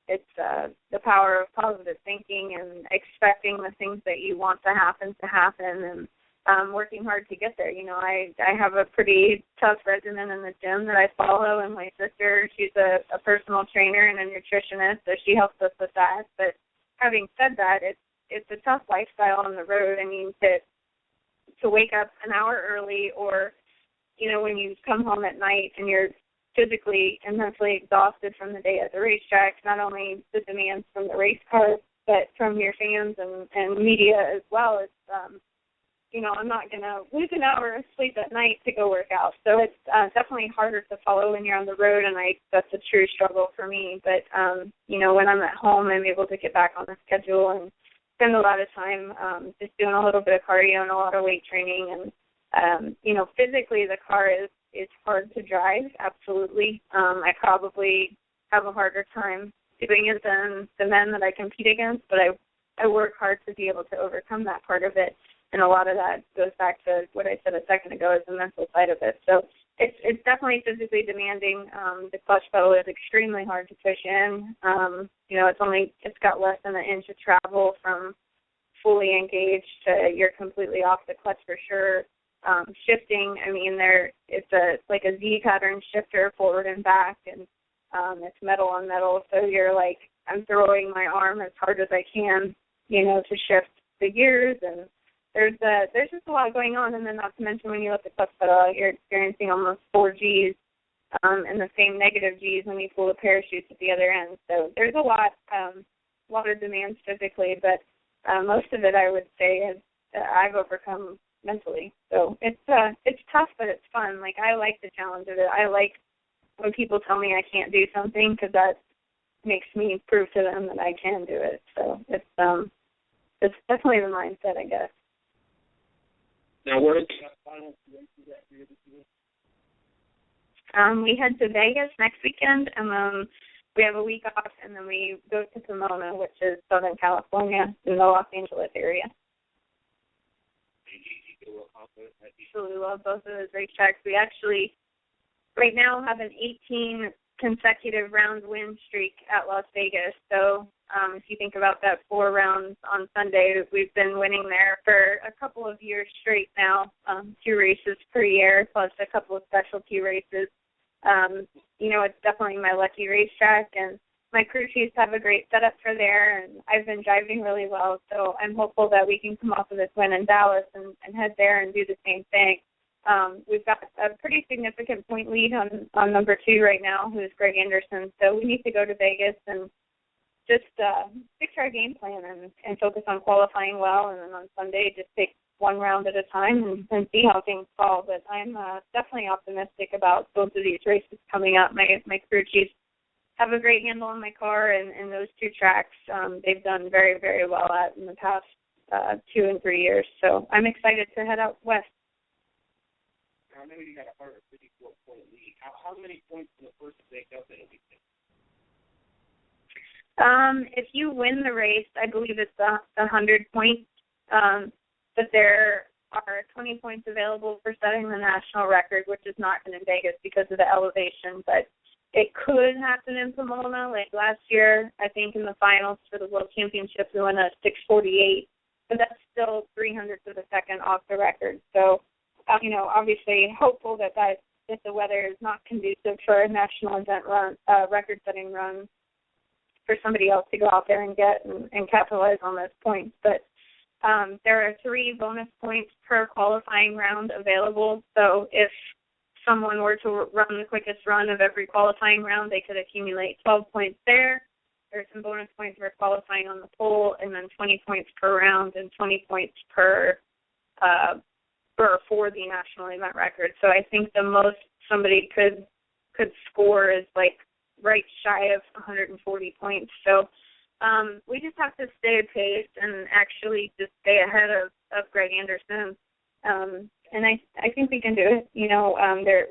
It's the power of positive thinking and expecting the things that you want to happen, and working hard to get there. I have a pretty tough regimen in the gym that I follow, and my sister, she's a personal trainer and a nutritionist, so she helps us with that. But having said that, it's a tough lifestyle on the road. I mean, to wake up an hour early, or, when you come home at night and you're physically and mentally exhausted from the day at the racetrack, not only the demands from the race cars, but from your fans and media as well. It's, I'm not going to lose an hour of sleep at night to go work out. So it's definitely harder to follow when you're on the road, and that's a true struggle for me. But, when I'm at home, I'm able to get back on the schedule and spend a lot of time just doing a little bit of cardio and a lot of weight training. And, physically the car is hard to drive, absolutely. I probably have a harder time doing it than the men that I compete against, but I work hard to be able to overcome that part of it. And a lot of that goes back to what I said a second ago, is the mental side of it. So it's definitely physically demanding. The clutch pedal is extremely hard to push in. It's got less than an inch of travel from fully engaged to you're completely off the clutch for sure. Shifting, I mean, it's a Z pattern shifter forward and back, and it's metal on metal. So you're I'm throwing my arm as hard as I can, to shift the gears, and there's just a lot going on. And then not to mention when you let the clutch pedal out, you're experiencing almost 4 Gs and the same negative Gs when you pull the parachutes at the other end. So there's a lot of demands physically, but most of it I would say I've overcome mentally. So it's tough, but it's fun. I like the challenge of it. I like when people tell me I can't do something, because that makes me prove to them that I can do it. So it's definitely the mindset, I guess. Now, where is the final races at here this year? We head to Vegas next weekend, and then we have a week off, and then we go to Pomona, which is Southern California, in the Los Angeles area. Absolutely love both of those racetracks. We actually right now have an 18 consecutive round win streak at Las Vegas. So if you think about that 4 rounds on Sunday, we've been winning there for a couple of years straight now, 2 races per year plus a couple of specialty races. It's definitely my lucky racetrack, and my crew chiefs have a great setup for there, and I've been driving really well, so I'm hopeful that we can come off of this win in Dallas and head there and do the same thing. We've got a pretty significant point lead on number 2 right now, who is Greg Anderson, so we need to go to Vegas and just stick to our game plan and focus on qualifying well, and then on Sunday just take 1 round at a time and see how things fall. But I'm definitely optimistic about both of these races coming up. My crew chiefs have a great handle on my car, and those 2 tracks they've done very, very well at in the past 2 and 3 years. So I'm excited to head out west. I know you got a 154-point lead. How many points in the first make up in a weekend? If you win the race, I believe it's 100 points, but there are 20 points available for setting the national record, which is not in Vegas because of the elevation, but it could happen in Pomona. Like last year, I think in the finals for the World Championship, we won a 6:48, but that's still 300th of a second off the record. So, obviously hopeful that the weather is not conducive for a national event run, record-setting run, for somebody else to go out there and get and capitalize on those points. But there are 3 bonus points per qualifying round available. So if someone were to run the quickest run of every qualifying round, they could accumulate 12 points there. There's some bonus points for qualifying on the pole, and then 20 points per round and 20 points for the national event record. So I think the most somebody could score is like right shy of 140 points. So we just have to stay pace and actually just stay ahead of Greg Anderson. And I think we can do it.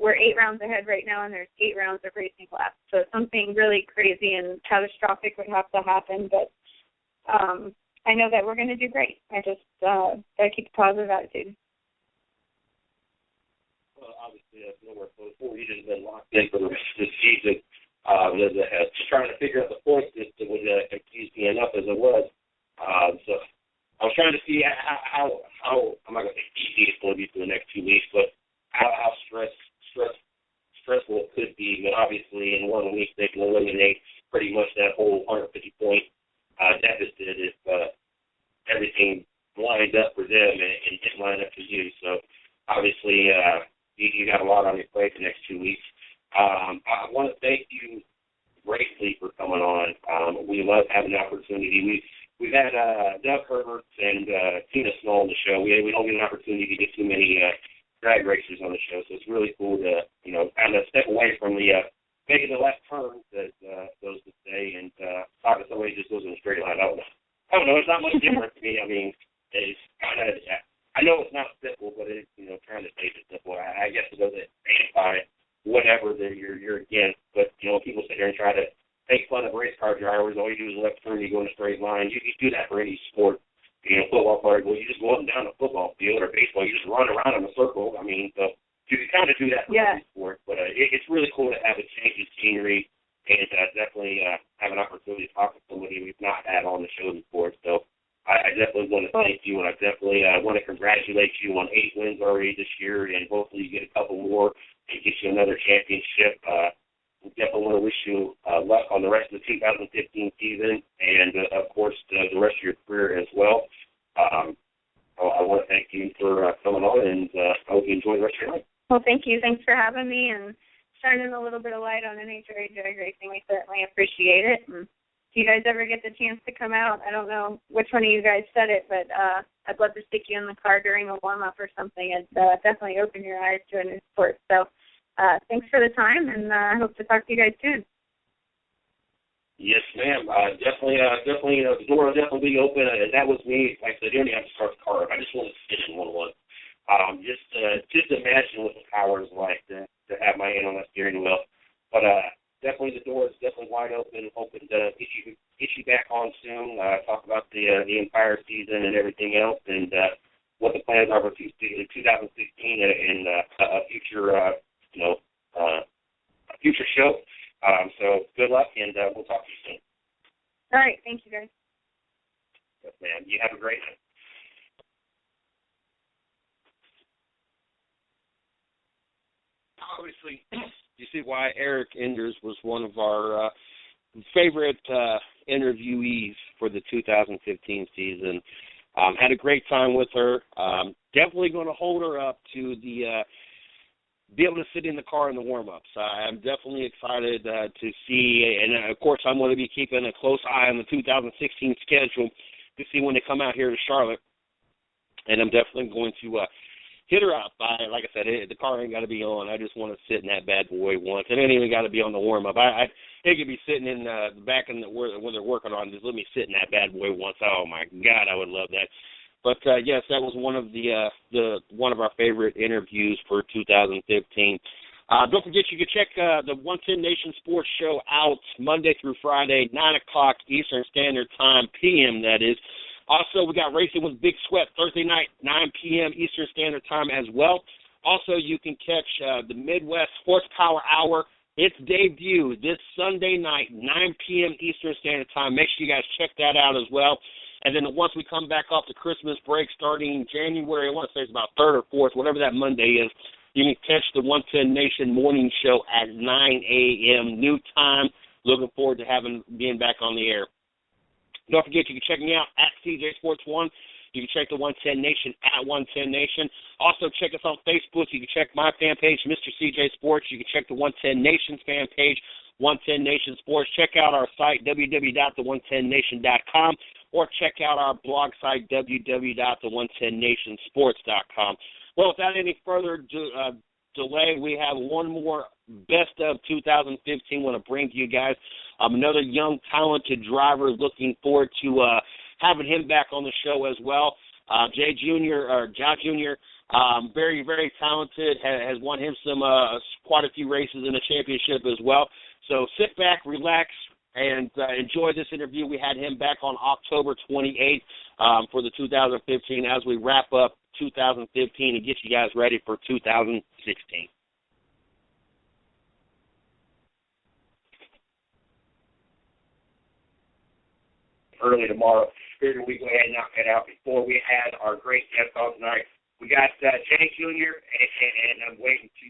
We're 8 rounds ahead right now, and there's 8 rounds of racing left. So something really crazy and catastrophic would have to happen. But I know that we're going to do great. I just got to keep a positive attitude. Well, obviously, that's nowhere close. 4 years has been locked in for the rest of the season. Just trying to figure out the point system would confuse me enough as it was. So I was trying to see how I'm not going to say easy it's going to be for the next 2 weeks, but how stressful it could be. But obviously, in 1 week, they can eliminate pretty much that whole 150-point deficit if everything lined up for them and didn't line up for you. So obviously, you got a lot on your plate the next 2 weeks. I want to thank you greatly for coming on. We love having the opportunity. We've had Doug Herbert and Tina Snow on the show. We don't get an opportunity to get too many drag racers on the show, so it's really cool to kind of step away from the making the left turn that those would say and talk to somebody who just goes in a straight line. I don't know. It's not much different to me. I mean, it's kind of. I know it's not simple, but it's trying to make it simple. I guess it doesn't amplify whatever that you're against. But people sit there and try to make fun of race car drivers. All you do is left turn, you go in a straight line. You do that for any sport. Football player, well, you just go up and down the football field, or baseball, you just run around in a circle. I mean, so you can kind of do that for any sport. But it's really cool to have a change of scenery and definitely have an opportunity to talk to somebody we've not had on the show before. So I definitely want to thank you, and I definitely want to congratulate you on 8 wins already this year, and hopefully you get a couple more and get you another championship. We definitely want to wish you luck on the rest of the 2015 season, and of course the rest of your career as well. I want to thank you for coming on, and I hope you enjoy the rest of your night. Well, thank you. Thanks for having me and shining a little bit of light on NHRA drag racing. We certainly appreciate it. And if you guys ever get the chance to come out, I don't know which one of you guys said it, but I'd love to stick you in the car during a warm-up or something. It'd definitely open your eyes to a new sport. So thanks for the time, and I hope to talk to you guys soon. Yes, ma'am. Definitely, the door will definitely be open. And that was me. Like I said, you don't even have to start the car up. I just want to sit in one. Just imagine what the power is like to have my hand on that steering wheel. But definitely the door is definitely wide open. Hoping to get you back on soon. Talk about the Empire season and everything else, and what the plans are for 2016 and future future show. So good luck, and we'll talk to you soon. All right. Thank you, guys. Yes, ma'am. You have a great night. Obviously, you see why Eric Enders was one of our favorite interviewees for the 2015 season. Had a great time with her. Definitely going to hold her up to the be able to sit in the car in the warm-ups. I'm definitely excited to see, and of course I'm going to be keeping a close eye on the 2016 schedule to see when they come out here to Charlotte. And I'm definitely going to hit her up. Like I said, the car ain't got to be on. I just want to sit in that bad boy once. It ain't even got to be on the warm-up. It could be sitting in the back where they're working on. Just let me sit in that bad boy once. Oh my God, I would love that. But yes, that was one of one of our favorite interviews for 2015. Don't forget, you can check the 110 Nation Sports Show out Monday through Friday, 9 o'clock Eastern Standard Time, PM, that is. Also, we got Racing with Big Sweat Thursday night, 9 p.m. Eastern Standard Time as well. Also, you can catch the Midwest Horsepower Hour. Its debut this Sunday night, 9 p.m. Eastern Standard Time. Make sure you guys check that out as well. And then once we come back off the Christmas break starting January, I want to say it's about 3rd or 4th, whatever that Monday is, you can catch the 110 Nation morning show at 9 a.m. new time. Looking forward to being back on the air. Don't forget, you can check me out at CJ Sports 1. You can check the 110 Nation at 110 Nation. Also, check us on Facebook. You can check my fan page, Mr. CJ Sports. You can check the 110 Nation's fan page, 110 Nation Sports. Check out our site, www.the110nation.com, or check out our blog site, www.the110nationsports.com. Well, without any further delay, we have one more best of 2015 want to bring to you guys. Another young, talented driver. Looking forward to having him back on the show as well. Jay Jr., very, very talented, has won him some quite a few races in the championship as well. So sit back, relax, and enjoy this interview. We had him back on October 28th for the 2015 as we wrap up 2015 and get you guys ready for 2016. Early tomorrow. Figured we go ahead and knock that out before we had our great guest on tonight. We got Jay Jr., and I'm waiting to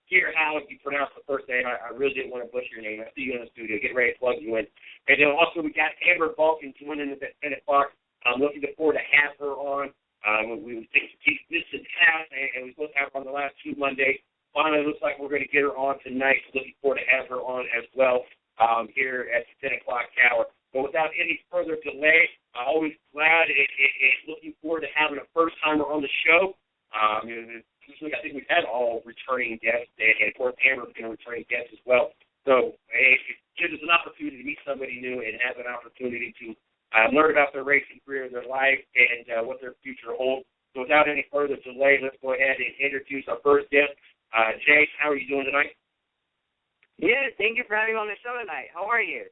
hear how you pronounce the first name. I really didn't want to butcher your name. I see you in the studio. Get ready to plug you in. And then also we got Amber Balkin joining us at 10 o'clock. I'm looking forward to have her on. We think she's missing half, and we supposed to have her on the last 2 Mondays. Finally, looks like we're going to get her on tonight. Looking forward to have her on as well here at the 10 o'clock hour. But without any further delay, I'm always glad and looking forward to having a first-timer on the show. I think we've had all returning guests, and of course, Amber's been a returning guest as well. So it gives us an opportunity to meet somebody new and have an opportunity to learn about their racing career, their life, and what their future holds. So without any further delay, let's go ahead and introduce our first guest. Jay, how are you doing tonight? Yeah, thank you for having me on the show tonight. How are you?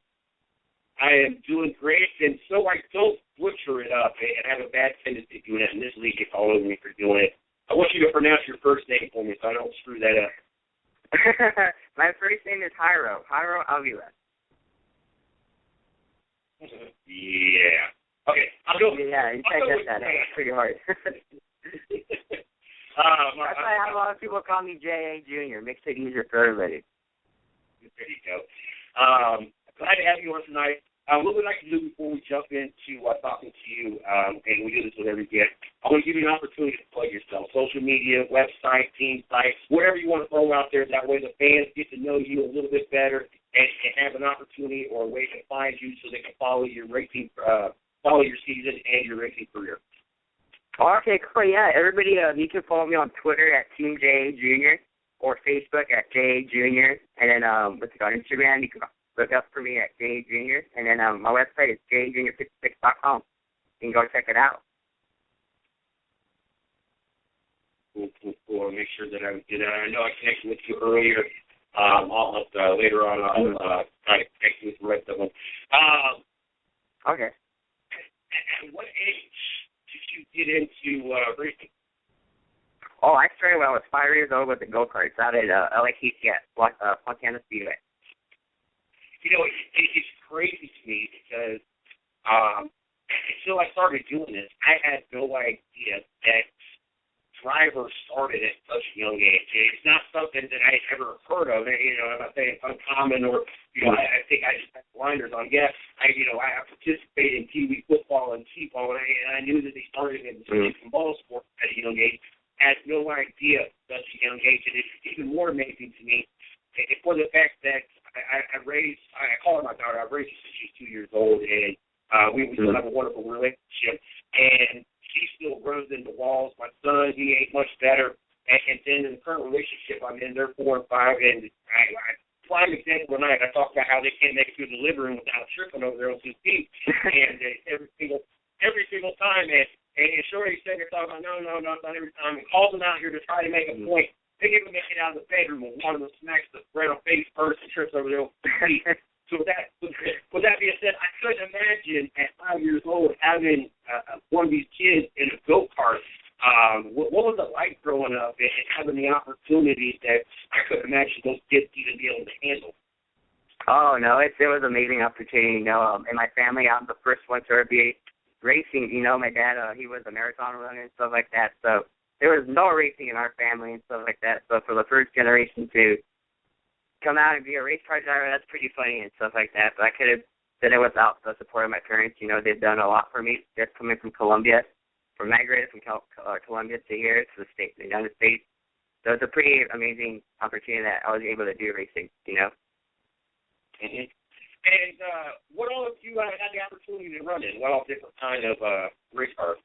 I am doing great, and so I don't butcher it up and have a bad tendency doing it, and this league gets all over me for doing it. I want you to pronounce your first name for me so I don't screw that up. My first name is Jairo Avila. Yeah. Okay. Yeah, you can't get that. It's pretty hard. That's why I have a lot of people call me J.A. Jr. Makes it easier for everybody. There you go. Glad to have you on tonight. What we'd like to do before we jump into talking to you, and we do this with every guest, I want to give you an opportunity to plug yourself. Social media, website, team site, wherever you want to throw out there. That way the fans get to know you a little bit better and have an opportunity or a way to find you so they can follow your racing, follow your season and your racing career. Okay, cool. Yeah, everybody, you can follow me on Twitter at Team J.A. Jr. or Facebook at J.A. Jr. And then on Instagram, you can look up for me at J.A. Jr. And then my website is jjr56.com. You can go check it out. Cool. Make sure that I did that. I know I connected with you earlier. Later on, I'll try to connect with the rest of them. Okay. At what age did you get into racing? Oh, I started when I was 5 years old with the go-karts out at LATC at Fontana Speedway. You know, it's crazy to me because until I started doing this, I had no idea that drivers started at such a young age. It's not something that I ever heard of. You know, I'm not saying it's uncommon or, you know, I think I just had blinders on. Yes, I participated in Pee Wee football and T-ball, and I knew that they started in ball sports at a young age. I had no idea at such a young age, and it's even more amazing to me for the fact that I call her my daughter. I raised her since she was 2 years old, and we still have a wonderful relationship. And she still runs into walls. My son, he ain't much better. And then in the current relationship I'm in, they're 4 and 5. And prime example tonight, I talked about how they can't make it through the living room without tripping over their own 2 feet. And every single time, and Shorty said they're talking about, no, not every time. And calls them out here to try to make a point. They even make it out of the bedroom and one of them smacks the right on face first and trips over their own feet. So with that being said, I couldn't imagine at 5 years old having one of these kids in a go-kart. What was it like growing up and having the opportunities that I couldn't imagine those kids even be able to handle? Oh, no, it was an amazing opportunity. You know, in my family, I'm the first one to be racing. You know, my dad, he was a marathon runner and stuff like that. So there was no racing in our family and stuff like that. So for the first generation to come out and be a race car driver, that's pretty funny and stuff like that. But I could have done it without the support of my parents. You know, they've done a lot for me. Just coming from Colombia, migrated from Colombia to here to the United States. So it's a pretty amazing opportunity that I was able to do racing, you know. Mm-hmm. And what all of you had the opportunity to run in? What all different kind of race cars?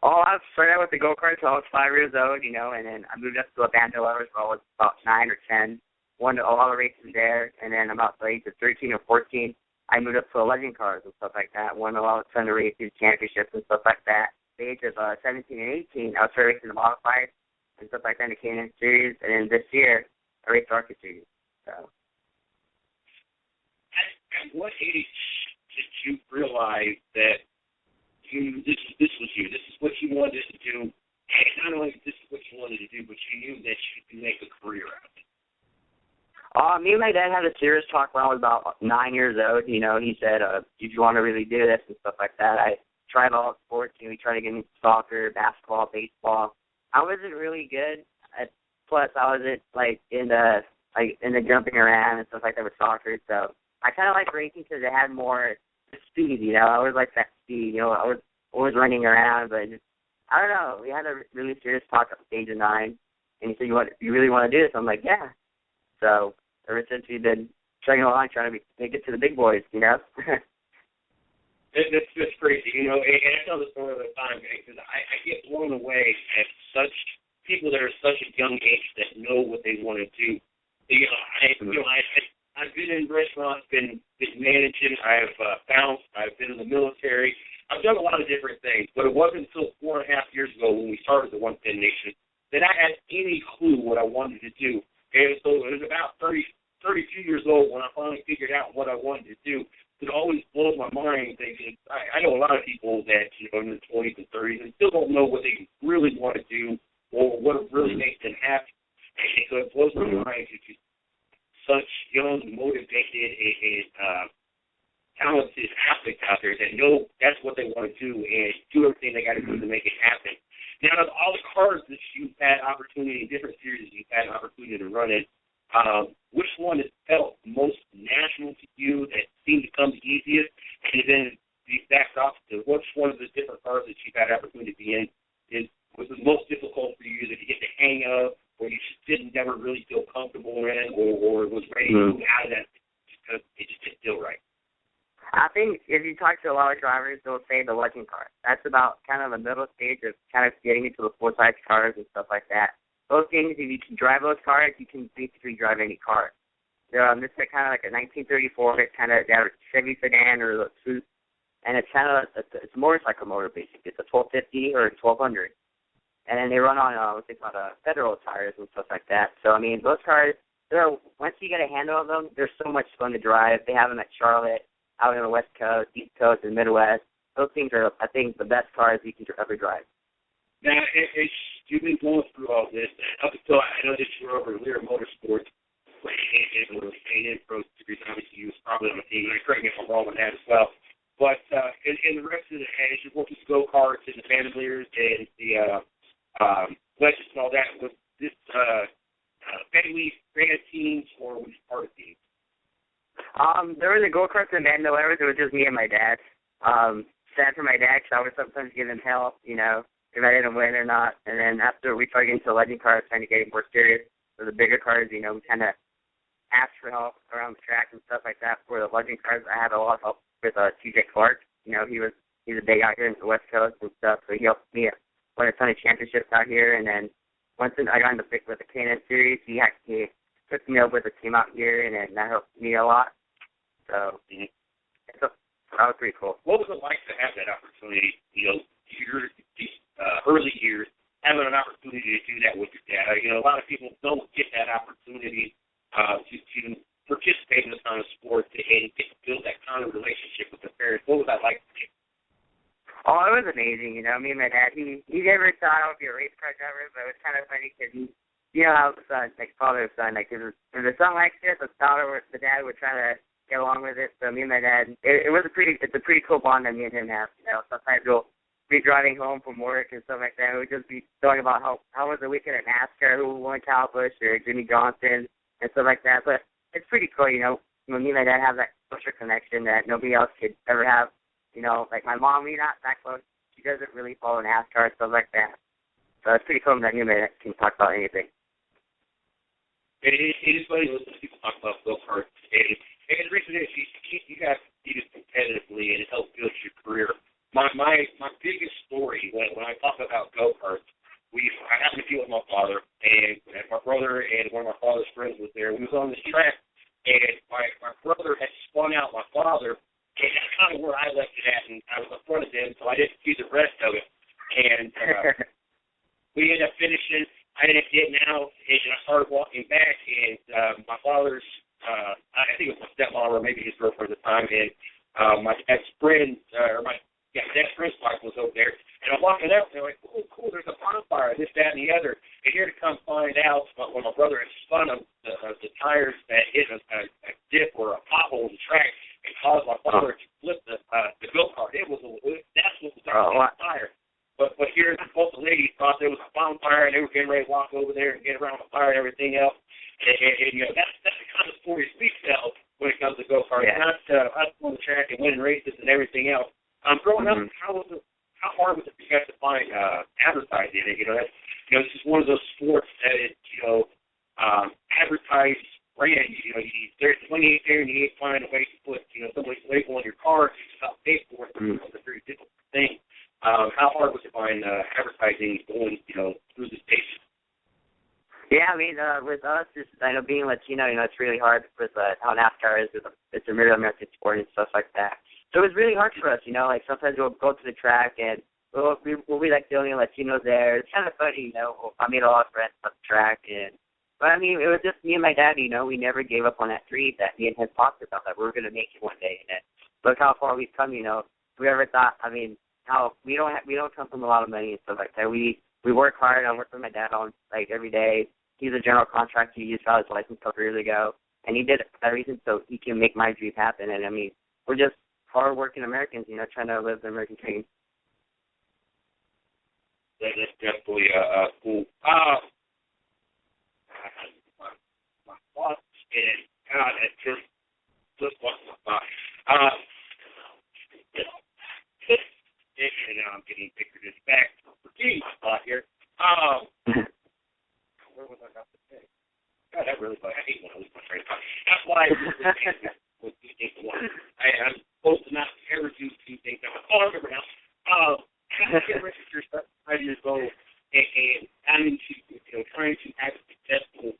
Oh, I started out with the go-karts when I was 5 years old, you know, and then I moved up to a bando lovers when I was about 9 or 10. Won a lot of races there, and then about the age of 13 or 14, I moved up to the legend cars and stuff like that. Won a lot of ton of races, championships and stuff like that. At the age of 17 and 18, I was started racing the modified and stuff like that in the K&N series, and then this year, I raced ARCA series. So. At what age did you realize that this was you? This is what you wanted to do, and not only this is what you wanted to do, but you knew that you could make a career out of it. Me and my dad had a serious talk when I was about 9 years old. You know, he said, "Did you want to really do this and stuff like that?" I tried all sports. You know, he tried to get me soccer, basketball, baseball. I wasn't really good. Plus, I wasn't in the jumping around and stuff like that with soccer. So I kind of liked racing because it had more speed. You know, I always liked that speed. You know, I was always running around, but I don't know. We had a really serious talk at the age of 9, and he said, "You really want to do this?" I'm like, "Yeah." So ever since we've been chugging along, trying to make it to the big boys, you know. It's crazy, you know. And I tell this story all the time because I get blown away at such people that are such a young age that know what they want to do. You know, I've been in restaurants, been managing. I've bounced. I've been in the military. I've done a lot of different things, but it wasn't until 4.5 years ago when we started the 110 Nation that I had any clue what I wanted to do. And so it was about 32 years old when I finally figured out what I wanted to do. It always blows my mind thinking, I know a lot of people that, you know, in their 20s and 30s and still don't know what they really want to do or what really makes them happy. And so it blows my mind to just such young, motivated, and talented athletes out there that know that's what they want to do and do everything they got to do to make it happen. Now, of all the cars that you've had opportunity, different series you've had an opportunity to run in, which one has felt most national to you that seemed to come the easiest? And then the exact opposite, which one of the different cars that you've had opportunity to be in was the most difficult for you to get the hang of, or you just never really feel comfortable in, or was ready to move out of that because it just didn't feel right? I think if you talk to a lot of drivers, they'll say the legend car. That's about kind of the middle stage of kind of getting into the full-size cars and stuff like that. Those things, if you can drive those cars, you can basically drive any car. This is kind of like a 1934 kind of Chevy sedan or a Suit, and it's kind of it's a motorcycle motor basically. It's a 1250 or a 1200, and then they run on what they call federal tires and stuff like that. So I mean, those cars, once you get a handle of them, they're so much fun to drive. They have them at Charlotte, out on the West Coast, East Coast, and Midwest. Those things are, I think, the best cars you can ever drive. Now, you've been going through all this up until I know that you were over at Lear Motorsports and were staying in Pro Series. Obviously, you was probably on the team, and correct me if I'm wrong on that as well. But in the rest of the as you work with go-karts and the Bandoliers and the Legends and all that, was this family fan teams or was it part of teams? There were the go-karts and Bandoliers. It was just me and my dad. Sad for my dad because I would sometimes give him help, you know, if I didn't win or not. And then after we started getting to legend cars, trying to get more serious for the bigger cars, you know, we kind of asked for help around the track and stuff like that. For the legend cars, I had a lot of help with TJ Clark. You know, he's a big out here in the West Coast and stuff, so he helped me win a ton of championships out here. And then once I got into with the K&N series, he took me up with the team out here, and then that helped me a lot. So that was pretty cool. What was it like to have that opportunity, you know, these early years, having an opportunity to do that with your dad? You know, a lot of people don't get that opportunity to participate in this kind of sport and get to build that kind of relationship with the parents. What was that like for you? Oh, it was amazing. You know, me and my dad, he never thought I would be a race car driver, but it was kind of funny because you know how the son, like father and son, like if the son likes it, the dad would try to get along with it. So me and my dad, it's a pretty cool bond that me and him have. You know, sometimes we'll be driving home from work and stuff like that. We'd just be talking about how was the weekend at NASCAR, who won Kyle Busch or Jimmy Johnson and stuff like that. But it's pretty cool, you know, when me and my dad have that social connection that nobody else could ever have. You know, like my mom, we're not that close. She doesn't really follow NASCAR and stuff like that. So it's pretty cool that me and my dad can talk about anything. It is funny to listen to people talk about go-karts. And the reason is you guys do this competitively and it helps build your career. My biggest story when I talk about go-karts, I happened to be with my father, and my brother and one of my father's friends was there. We was on this track, and my brother had spun out my father, and that's kind of where I left it at, and I was in front of them, so I didn't see the rest of it. And we ended up finishing. I ended up getting out, and I started walking back, and my father's, I think it was my stepmom or maybe his girlfriend at the time, and my dad's friend, dad's friend's wife was over there, and I'm walking up, and they're like, oh, cool, there's a bonfire, this, that, and the other. And here to come find out, when my brother had spun them, the tires that hit a dip or a pothole in the track and caused my father to flip the go-kart. That's what was on fire. But here, both the ladies thought there was a bonfire, and they were getting ready to walk over there and get around the fire and everything else. And you know, that's the kind of stories we tell when it comes to go-karts. Yeah. Not us on the track and winning races and everything else. Growing up, how hard was it for you guys to find advertising in it? You know, it's just one of those sports that it, advertised brands. You know, there's money out there, and you need to find a way to put, somebody's label on your car to stop pay for it. It's a very difficult thing. How hard was it find advertising going, through the station? Yeah, I mean, with us, I know being Latino, it's really hard with how NASCAR is. It's a middle American sport and stuff like that. So it was really hard for us, like sometimes we'll go to the track and we'll be like the only Latinos there. It's kind of funny, I made a lot of friends on the track. But I mean, it was just me and my dad, we never gave up on that dream that me and him talked about, that we were going to make it one day. And look how far we've come, If we ever thought, how we don't come from a lot of money and stuff like that. We work hard. I work with my dad on, every day. He's a general contractor. He just got his license a couple years ago. And he did it for that reason so he can make my dream happen. And, we're just hard-working Americans, trying to live the American dream. That's definitely cool. My boss and God, that just lost my thought. And now I'm getting pictured in back. Forgetting my thought here. Where was I about to say? God, that really I hate when I lose my train of thought. That's why was I'm supposed to not ever do two things. I remember now. I get registered 5 years old, and I'm into trying to have a successful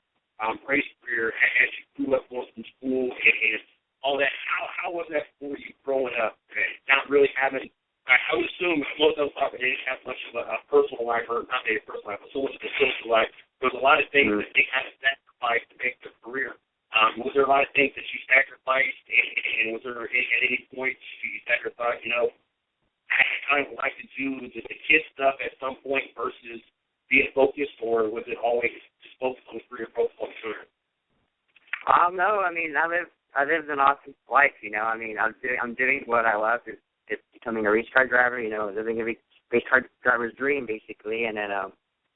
race career as you grew up going from school and all that. How was that for you growing up? Not really having. I would assume most of us didn't have much of a personal life, or not maybe a personal life, but so much of a social life. There's a lot of things that they had to sacrifice to make their career. Was there a lot of things that you sacrificed, and was there at any point you sacrificed, kind of like to do the kid stuff at some point versus being focused, or was it always just focused on the career, focused on the career? No, I mean, I lived an awesome life, you know. I mean, I'm doing what I love. It's becoming a race car driver, you know, living a race car driver's dream, basically. And then, no,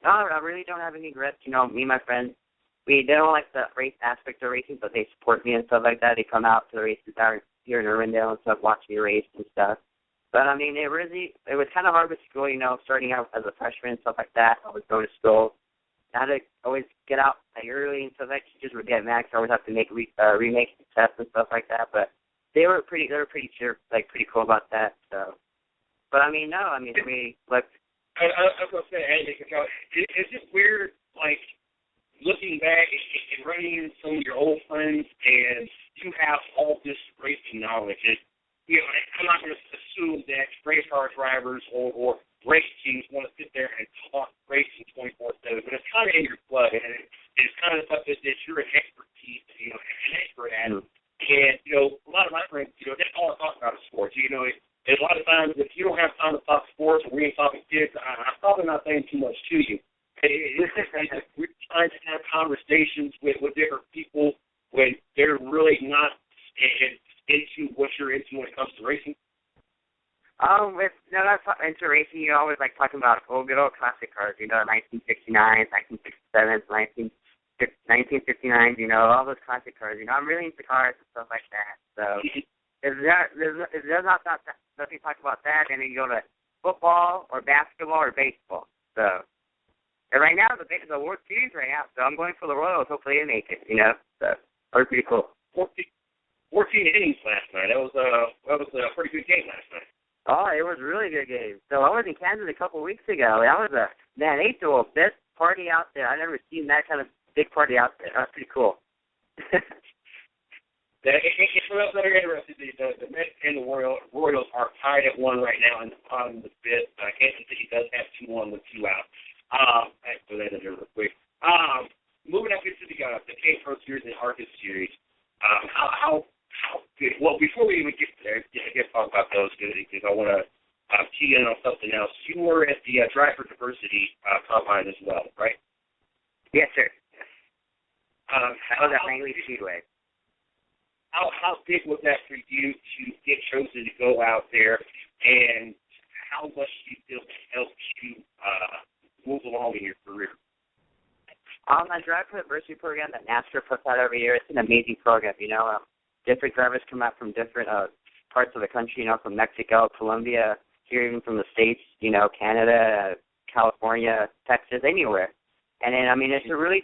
I really don't have any regrets. You know, me and my friends, they don't like the race aspect of racing, but they support me and stuff like that. They come out to the races out here in Irwindale and stuff, watch me race and stuff. But, I mean, it was kind of hard with school, you know, starting out as a freshman and stuff like that. I was going to school. I had to always get out early and stuff like that. Teachers would get mad because I always have to make remakes and tests and stuff like that. But they were pretty pretty cool about that. So, but I mean, no, I mean, like. I was gonna say, it's just weird, like looking back and running into some of your old friends, and you have all this racing knowledge. And you know, I'm not gonna assume that race car drivers or race teams want to sit there and talk racing 24/7, but it's kind of in your blood, and it's kind of stuff that you're an expertise, you know, an expert at. And you know, a lot of my friends, you know, that's all I talk about is sports. You know, a lot of times if you don't have time to talk sports, or we ain't talking kids, I'm probably not saying too much to you. We're trying to have conversations with different people when they're really not into what you're into when it comes to racing. If not into racing, you always like talking about good old classic cars, you know, 1969s, 1967s, 1959s, you know, all those classic cars. You know, I'm really into cars and stuff like that. So if there's not nothing to talk about that, then you go to football or basketball or baseball. So, and right now the World Series right now, so I'm going for the Royals. Hopefully they make it, you know. So that was pretty cool. 14 innings last night. That was a pretty good game last night. Oh, it was a really good game. So I was in Kansas a couple of weeks ago. That was they threw a best party out there. I've never seen that kind of big party out there. That's pretty cool. It's what else that are interested. The Mets and the Royals are tied at 1 right now in the bottom of the fifth. Kansas City does have 2-1 with 2 out. I put that in there real quick. Moving up into the K Pro Series and ARCA Series. How good? Well, before we even get there, I guess talk about those because I want to key in on something else. You were at the Drive for Diversity combine as well, right? Yes, sir. I was at Langley Speedway. How big was that for you to get chosen to go out there, and how much do you feel it helped you move along in your career? My Drive for Diversity program that NASCAR puts out every year, it's an amazing program, you know. Different drivers come out from different parts of the country, you know, from Mexico, Colombia, here even from the States, you know, Canada, California, Texas, anywhere. And then, I mean, it's a really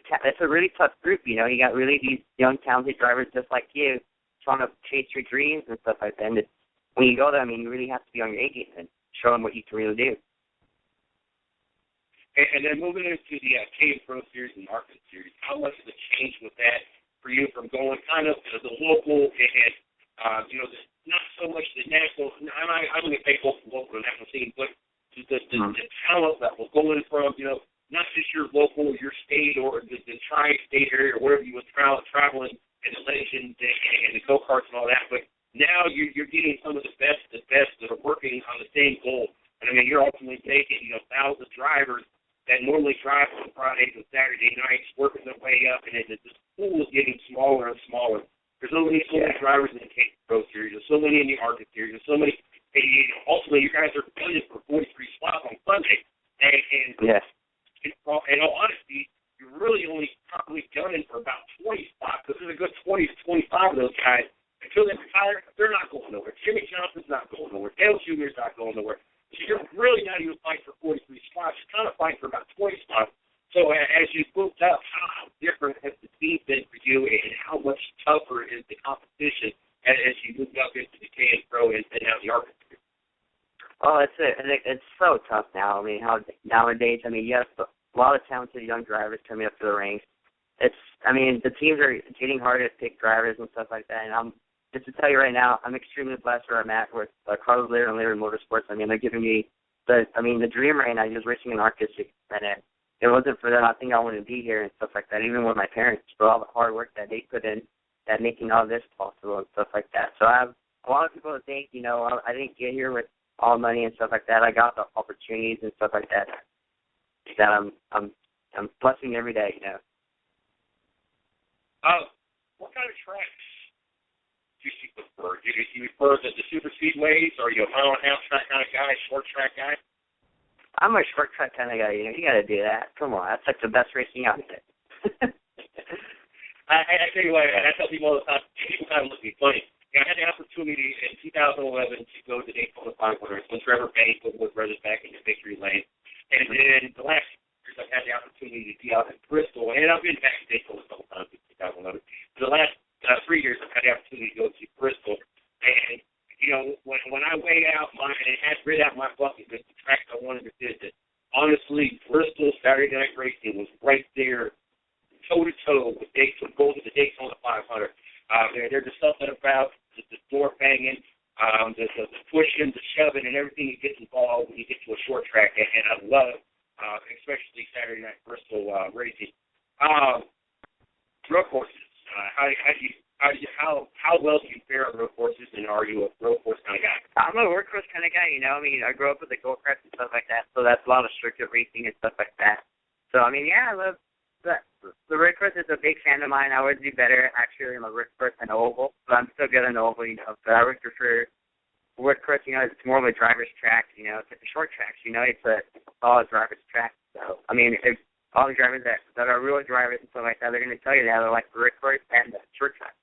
tough group, you know. You got really these young, talented drivers just like you trying to chase your dreams and stuff like that. And when you go there, I mean, you really have to be on your A game and show them what you can really do. And then moving into the K Pro Series and ARCA Series, how much of a change was that for you from going kind of to the local and, you know, not so much the national, I'm going to say both the local and national scene, but the talent level, going from, you know, not just your local, your state, or the tri-state area, or wherever you were traveling, and the legends and the go-karts and all that, but now you're getting some of the best that are working on the same goal. And I mean, you're ultimately taking, you know, thousands of drivers that normally drive on Fridays and Saturday nights, working their way up, and the pool is getting smaller and smaller. There's only so many drivers in the K Pro Series. There's so many in the ARCA Series. There's so many. Ultimately, you guys are playing for 43 spots on Sunday. And yes. In all honesty, you're really only probably gunning for about 20 spots, because there's a good 20 to 25 of those guys. Until they retire, they're not going nowhere. Jimmy Johnson's not going nowhere. Dale Jr.'s not going nowhere. So you're really not even fighting for 43 spots. You're kind of fighting for about 20 spots. So as you moved up, how different has the team been for you, and how much tougher is the competition as you moved up into the K Pro and now the ARCA? Oh, it's so tough now. I mean, nowadays, I mean, you have a lot of talented young drivers coming up to the ranks. The teams are getting harder to pick drivers and stuff like that. And just to tell you right now, I'm extremely blessed where I'm at with Carlos Lear and Lear Motorsports. I mean, they're giving me the dream right now. Just racing in ARCA, and if it wasn't for them, I think I wouldn't be here and stuff like that. Even with my parents, for all the hard work that they put in, that making all this possible and stuff like that. So I have a lot of people that think, you know, I didn't get here with all the money and stuff like that. I got the opportunities and stuff like that I'm blessing every day, you know. What kind of tracks do you prefer? Do you prefer the super speedways, or are you a mile and a half track kind of guy, short track guy? I'm a short track kind of guy, you know. You got to do that. Come on, that's like the best racing out there. I tell you what, I tell people all the time, people kind of look at me funny. I had the opportunity in 2011 to go to the Daytona 500 when Trevor Banks was brothers back in the victory lane. And then the last years I've had the opportunity to be out in Bristol, and I've been back to Daytona a couple times in 2011. For the last 3 years I've had the opportunity to go to Bristol. And, you know, when I weighed out and had rid out my bucket list, the tracks I wanted to visit, honestly, Bristol Saturday Night Racing was right there, toe-to-toe with Daytona, go to the Daytona 500. There's just something about the door banging, the pushing, the shoving, and everything that gets involved when you get to a short track. And I love, especially Saturday Night Bristol racing. Road courses. How well do you fare on road courses, and are you a road course kind of guy? I'm a road course kind of guy, you know. I mean, I grew up with the go-karts and stuff like that, so that's a lot of circuit racing and stuff like that. So, I mean, yeah, I love the road course is a big fan of mine. I would do better, actually, in the road course than oval, but I'm still good in the oval, you know. But I would prefer road course, you know. It's more of a driver's track, you know. It's like the short tracks, you know. It's all a driver's track. So, I mean, if all the drivers that are real drivers and stuff like that, they're going to tell you that they like the road course and the short track.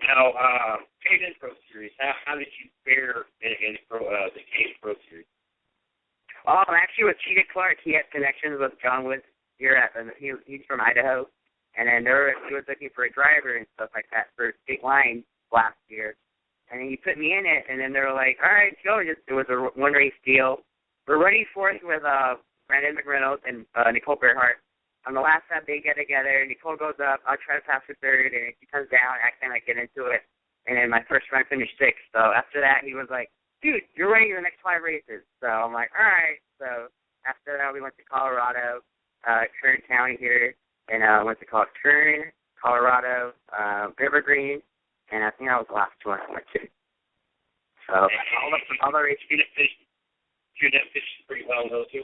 Now, Cadence Pro Series, how did you fare in the Cadence Pro Series? I'm actually with Cheetah Clark. He has connections with John Woods here he's from Idaho, and then he was looking for a driver and stuff like that for State Line last year, and then he put me in it, and then they were like, all right, go. It was a one race deal. We're running fourth with Brandon McReynolds and Nicole Bearhart. On the last time they get together, Nicole goes up, I'll try to pass for third, and she comes down, I kind of get into it, and then my first run finished sixth. So after that, he was like, dude, you're running the next 5 races. So I'm like, all right. So after that, we went to Colorado, Kern County here, and went to Kern, Colorado, Evergreen, and I think that was the last one I went to. So all the races. You finished pretty well in those two?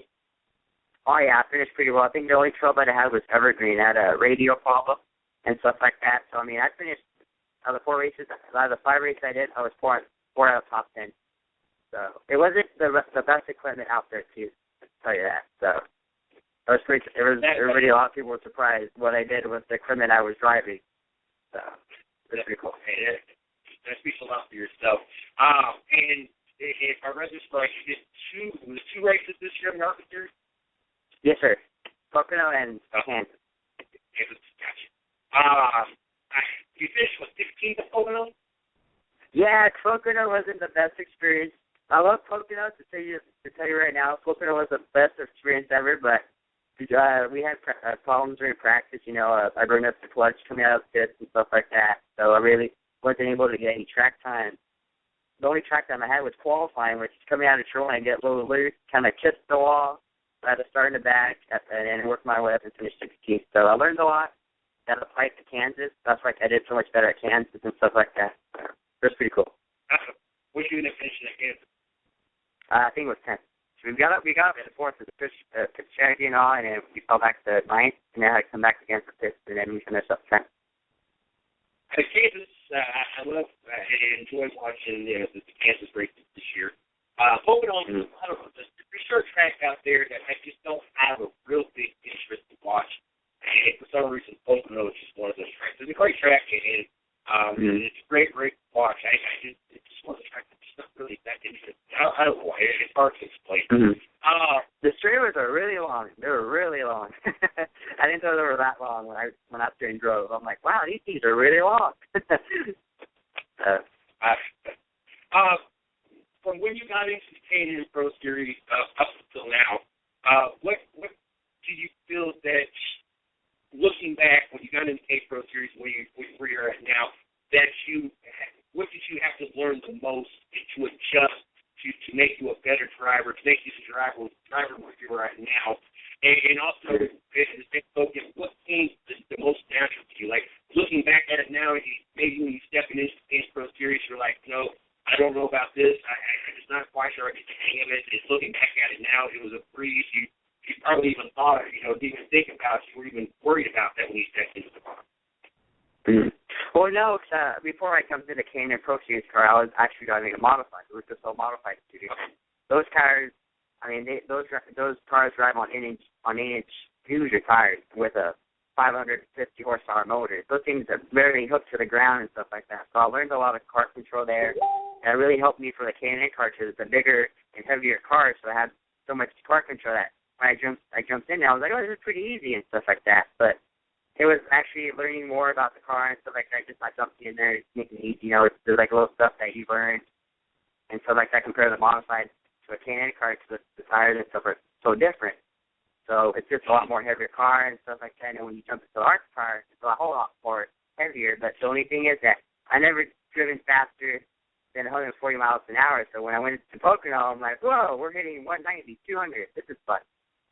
Oh, yeah, I finished pretty well. I think the only trouble I had was Evergreen. I had a radio problem and stuff like that. So, I mean, I finished out of the 4 races. Out of the 5 races I did, I was 4 out of the top 10. So it wasn't the best equipment out there, too, to tell you that. So everybody, a lot of people were surprised what I did with the equipment I was driving. So it was pretty cool. Hey, that speaks a lot for yourself. And if I read this right, you did 2 races this year in the Arctic Series? Yes, sir. Pocono and Kansas. Gotcha. You finished with 16th at Pocono? Yeah, Pocono wasn't the best experience. I love Pocono, to tell you right now. Pocono was the best experience ever, but we had problems during practice. You know, I burned up the clutch coming out of the pits and stuff like that, so I really wasn't able to get any track time. The only track time I had was qualifying, which is coming out of Troy and get a little loose, kind of kiss the wall. I had to start in the back and work my way up and finish 16th. So I learned a lot. Got applied to Kansas. That's why I did so much better at Kansas and stuff like that. It was pretty cool. What did you end up finishing at Kansas? I think it was 10th. So we got up to 4th with the pitch strategy and all, and then we fell back to 9th, and then I had to come back again for 5th, and then we finished up 10th. At Kansas, I love and enjoy watching the Kansas races this year. Pocono, I don't know, there's certain tracks out there that I just don't have a real big interest to watch. And for some reason, Pocono is just one of those tracks. It's a great track, and it's a great to watch. It's just one of the tracks that's just not really that interesting. I don't know why. It's hard to explain. Mm-hmm. The straightways are really long. They were really long. I didn't know they were that long when I went out there and drove. I'm like, wow, these things are really long. From when you got into the Canadian Pro Series up until now, what do you feel that, looking back, when you got into the Pro Series, where you're at now, what did you have to learn the most to adjust to make you a better driver, to make you the driver where you're at now? And also, what came the most natural to you? Like, looking back at it now, maybe when you step into the Pro Series, you're like, no, I don't know about this. I just him, it's looking back at it now, it was a breeze. You probably even thought, didn't even think about it. You were even worried about that when you stepped into the car. Mm-hmm. Well, no, before I come to the K&N Pro Series car, I was actually driving a modified. It was just a modified studio. Those tires, those cars drive on 8-inch Hoosier tires with a 550 horsepower motor. Those things are very hooked to the ground and stuff like that. So I learned a lot of car control there, and it really helped me for the K&N car because it's a bigger and heavier car, so I had so much car control that when I jumped in there, I was like, oh, this is pretty easy and stuff like that. But it was actually learning more about the car and stuff like that. Just not jumping in there, making it easy. There's like little stuff that you learn and stuff like that compared to the modified to a K&N car because the tires and stuff are so different. So it's just a lot more heavier car and stuff like that. And when you jump into the ARC car, it's a whole lot more heavier. But the only thing is that I never driven faster than 140 miles an hour. So when I went to Pocono, I'm like, whoa, we're hitting 190, 200. This is fun.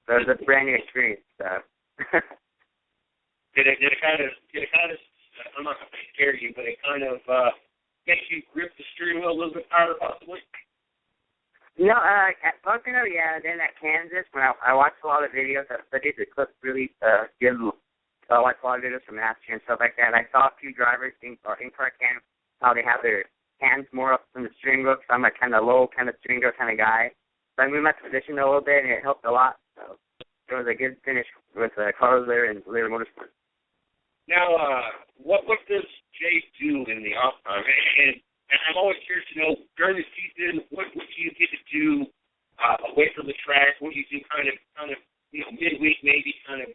So it was a brand new experience. So. Did it kind of, I'm not going to scare you, but it kind of makes you grip the steering wheel a little bit harder possibly? No, at Pocono, yeah. Then at Kansas, when I watched a lot of videos, I did the clips really good. So I watched a lot of videos from Master and stuff like that. And I saw a few drivers in-car cam how they have their hands more up from the steering wheel. So I'm a kind of low kind of steering wheel kind of guy. So I moved my position a little bit, and it helped a lot. So it was a good finish with Carlos Lear and Lear Motorsports. Now, what does Jay do in the off time? And I'm always curious to know, during the season, what do you get to do away from the track? What do you do kind of midweek maybe kind of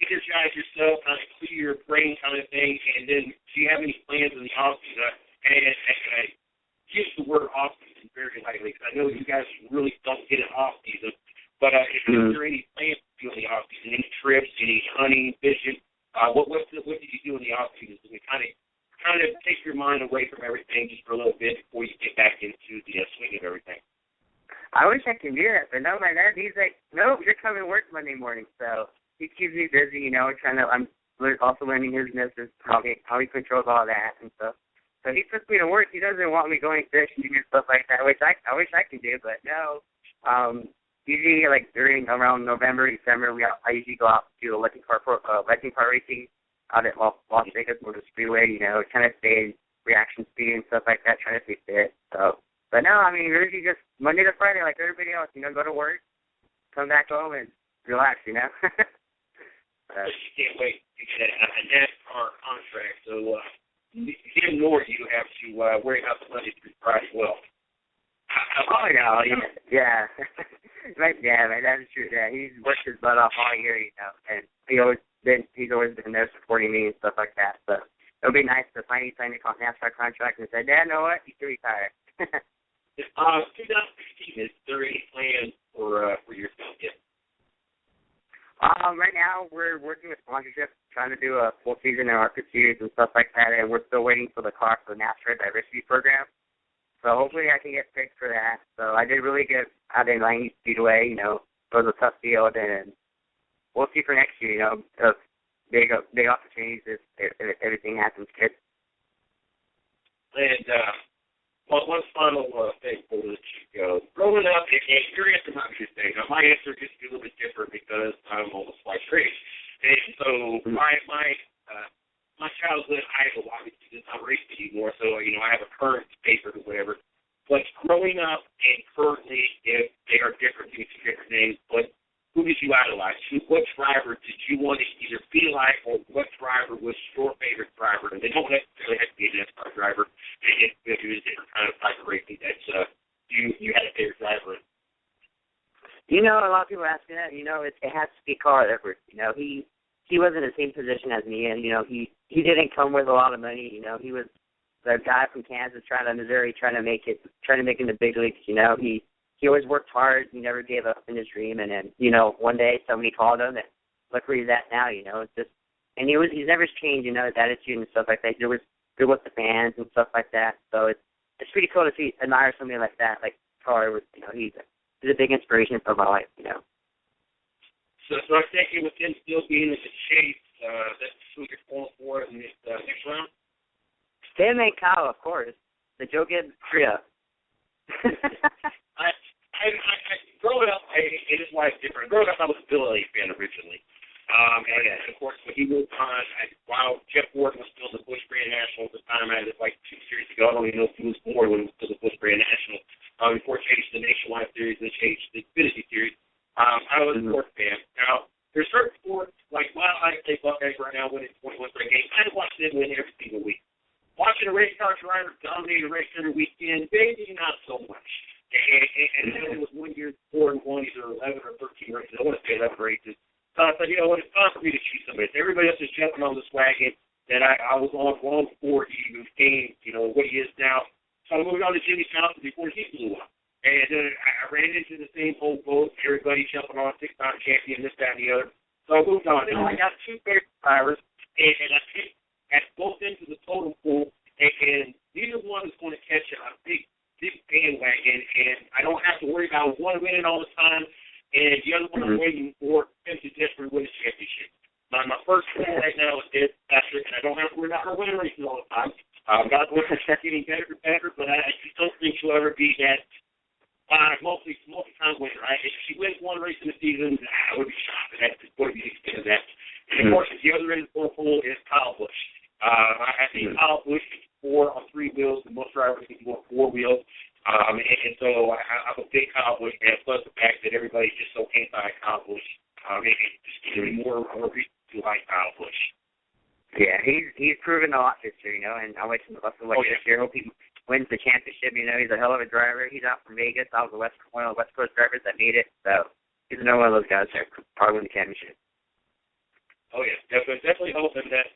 energize yourself, kind of clear your brain kind of thing? And then do you have any plans in the off season? And I use the word off season very lightly because I know you guys really don't get an off season. But is there any plans to do in the off season? Any trips, any hunting, fishing? What did you do in the off season? So we kind of take your mind away from everything just for a little bit before you get back into the swing of everything. I wish I could do that, but no, my dad, he's like, no, you're coming to work Monday morning. So he keeps me busy, I'm also learning his business, how he controls all that and stuff. So he puts me to work. He doesn't want me going fishing and stuff like that, which I wish I could do, but no. Usually, like around November, December, I usually go out to electric car racing out at Las Vegas Motor Speedway. Kind of stay in reaction speed and stuff like that, trying to stay fit. So, but no, usually just Monday to Friday, like everybody else. Go to work, come back home, and relax. You can't wait to get a NASCAR contract. So, him nor you have to worry about the Monday through Friday. Well. Oh no, yeah. My dad's true. Yeah, he's worked his butt off all year, and he's always been there supporting me and stuff like that. So it would be nice to finally sign a NASCAR contract and say, Dad, know what? You should retire. 2016, is there any plans for yourself yet? Right now we're working with sponsorship, trying to do a full season in our series and stuff like that, and we're still waiting for the car for the NASCAR diversity program. So hopefully I can get picked for that. So I did really good out in Langley Speedway. It was a tough field, and we'll see for next year. Big opportunities if everything happens good. And one final thing before we let you go. Growing up, and your answer might be the same. Now my answer is a little bit different because I'm almost twice raised. And so my childhood idol obviously does not race anymore, so I have a current favorite or whatever. But growing up and currently, if they are different things, but who did you idolize? What driver did you want to either be like, or what driver was your favorite driver? And they don't necessarily have to be a NASCAR driver. If it was a different kind of type of racing, that's you had a favorite driver. A lot of people ask me that. It has to be Carl Edwards. He was in the same position as me, and he didn't come with a lot of money. He was the guy from Kansas, Missouri, trying to make it in the big leagues. He always worked hard. He never gave up in his dream. And then one day somebody called him, and look where he's at now. It's just, and he's never changed. His attitude and stuff like that. He was good with the fans and stuff like that. So it's pretty cool to admire somebody like that, like Carl Edwards. He's a big inspiration for my life. So I think with him still being in the chase, that's who you're pulling for in this next round? Stan and Kyle, of course. The Joe Gibbs trio. growing up, it is life different. Growing up, I was a Bill Elliott fan originally. And of course, when he moved on, while Jeff Gordon was still the Bush Brand National at the time, I had it like 2 series ago. I don't even know if he was born when he was still the Bush Brand National. Before it changed to the Nationwide Series and then changed to the Xfinity Series. I was a sports fan. Now, there's certain sports, like, I say Buckeyes right now winning 21 straight games. I watch them win every single week. Watching a race car driver dominate a race every weekend, maybe not so much. And then it was 1 year, 4 and 1, either 11 or 13 races. I want to say 11 races. So I said, you know what, it's time for me to choose somebody. Everybody else is jumping on this wagon that I was on long before he became, what he is now. So I moved on to Jimmy Johnson before he blew up. And I ran into the same old boat, everybody jumping on 6-time champion, this, that, and the other. So I moved on. Now I got 2 favorite drivers, and I picked at both ends of the totem pole, and neither one is going to catch a big bandwagon, and I don't have to worry about one winning all the time, and the other one I'm waiting for him to desperately win a championship. My first goal right now is Ed Patrick, and I don't have to worry about her winning races all the time. God's going to start getting better and better, but I just don't think she'll ever be that multi-time winner. If she wins one race in the season, I would be shocked. That's going to be the extent of that. And, of course, at the other end of the pool is Kyle Busch. I think Kyle Busch can score on 3 wheels, and most drivers can go on 4 wheels. And so I'm a big Kyle Busch fan, plus the fact that everybody's just so anti-Kyle Busch. It just gives me more reason to like Kyle Busch. Yeah, he's proven a lot this year, and I wish him the best of luck this year. Hope he wins the championship. He's a hell of a driver. He's out from Vegas. I was one of the West Coast drivers that made it, so he's another one of those guys that could probably win the championship. Oh, yeah, definitely hoping that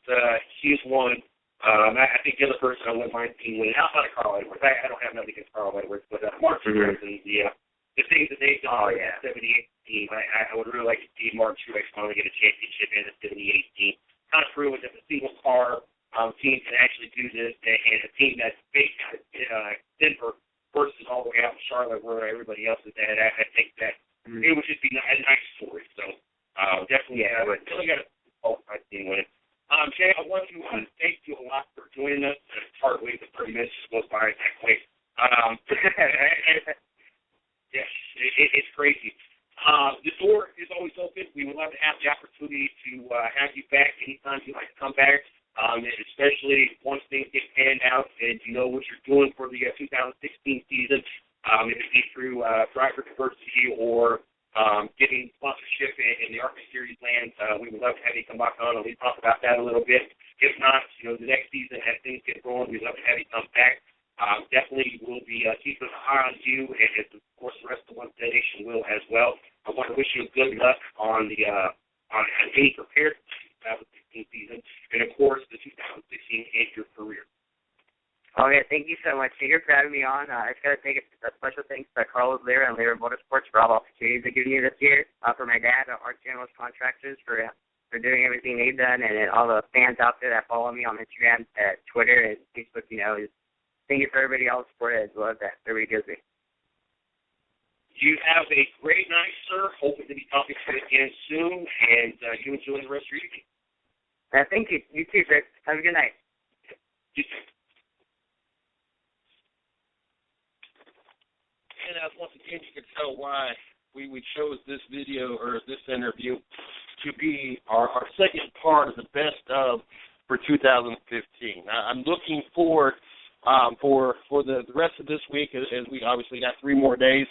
he's won. I think the other person I wouldn't mind seeing winning, outside of Carl Edwards. I don't have nothing against Carl Edwards, but Mark Truex and the things that they've done in the 78 team, I would really like to see Mark Truex finally get a championship in the 78 team. Kind of prove that the single car team can actually do this, and a team that's based out of Denver versus all the way out in Charlotte where everybody else is at. I think that it would just be a nice story. So definitely, I really got a team winning. Jay, I want to thank you a lot for joining us. It's hard to wait for 30 minutes to go by that quick. Yes, it's crazy. The door is always open. We would love to have the opportunity to have you back anytime you'd like to come back, especially once things get panned out and you know what you're doing for the 2016 season, if it be through driver diversity or getting sponsorship in the ARCA Series land. We would love to have you come back on and we talk about that a little bit. If not, the next season as things get going, we'd love to have you come back. Definitely we'll be keeping an eye on you, and of course the rest of the One Nation will as well. I want to wish you good luck on being prepared for the 2016 season, and of course the 2016 and your career. Oh yeah, thank you so much, Peter, for having me on. I just got to take a special thanks to Carlos Lira and Lira Motorsports for all the opportunities they've given me this year. For my dad, Art General's Contractors, for doing everything they've done, and all the fans out there that follow me on Instagram, Twitter, and Facebook. Thank you for everybody else for it as well that everybody gives me. You have a great night, sir. Hoping to be talking to you again soon, and you enjoy the rest of your evening. Thank you. You too, sir. Have a good night. You too. And once again, you can tell why we chose this video or this interview to be our second part of the best of for 2015. I'm looking forward for the rest of this week, as we obviously got 3 more days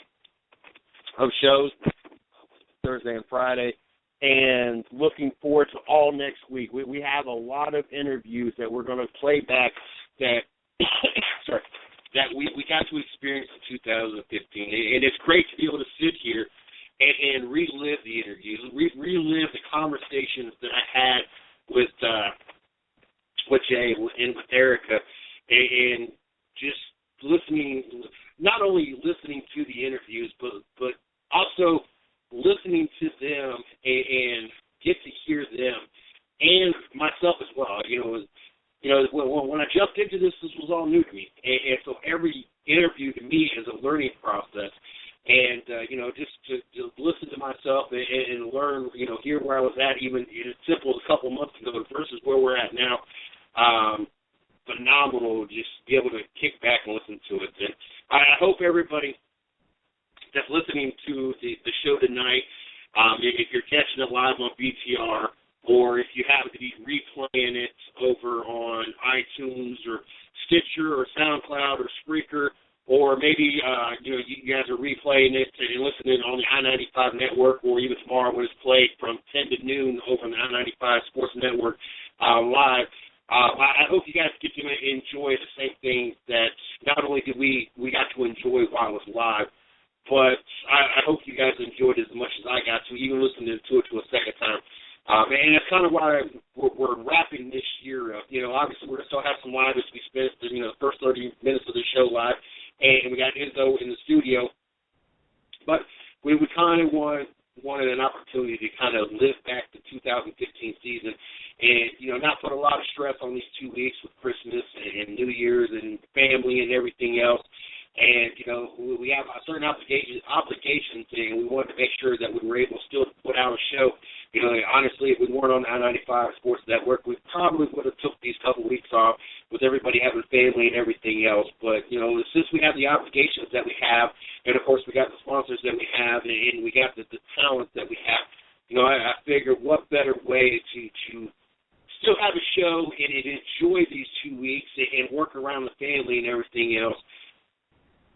of shows, Thursday and Friday, and looking forward to all next week. We have a lot of interviews that we're going to play back that we got to experience in 2015, and it's great to be able to sit here and relive the interviews, relive the conversations that I had with Jay and with Erica, and just listening, not only listening to the interviews, but also listening to them and get to hear them and myself as well. When I jumped into this was all new to me, and so every interview to me is a learning process. And just to listen to myself and learn, hear where I was at, even as simple as a couple months ago versus where we're at now. Phenomenal, just be able to kick back and listen to it. And I hope everybody that's listening to the show tonight, if you're catching it live on BTR, or if you happen to be replaying it over on iTunes or Stitcher or SoundCloud or Spreaker, or maybe you guys are replaying it and listening on the I-95 network, or even tomorrow when it's played from 10 to noon over on the I-95 Sports Network live. I hope you guys get to enjoy the same thing that not only did we got to enjoy while it was live, but I hope you guys enjoyed it as much as I got to, even listening to it a second time. And that's kind of why we're wrapping this year up. Obviously we're going to still have some live as we spent the first 30 minutes of the show live, and we got Izzo in the studio. But we kind of wanted an opportunity to kind of live back the 2015 season and, not put a lot of stress on these 2 weeks with Christmas and New Year's and family and everything else. And, we have certain obligations, and we wanted to make sure that we were able to still put out a show. Honestly, if we weren't on the I-95 Sports Network, we probably would have took these couple weeks off with everybody having family and everything else. But, since we have the obligations that we have, and, of course, we got the sponsors that we have, and we got the talent that we have, I figured what better way to still have a show and enjoy these 2 weeks and work around the family and everything else,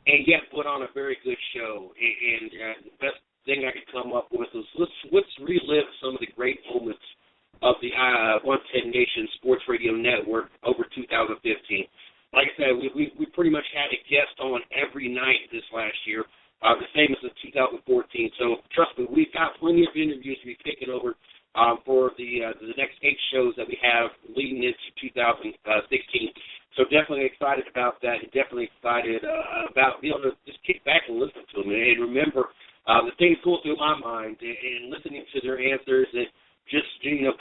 and yet put on a very good show. And the best thing I could come up with was let's relive some of the great moments of the 110 Nation Sports Radio Network over 2015. Like I said, we pretty much had a guest on every night this last year, the same as in 2014. So trust me, we've got plenty of interviews to be taking over for the next 8 shows that we have leading into 2016. So definitely excited about that, and definitely excited about being able to just kick back and listen to them. And remember, the things going through my mind and listening to their answers and just,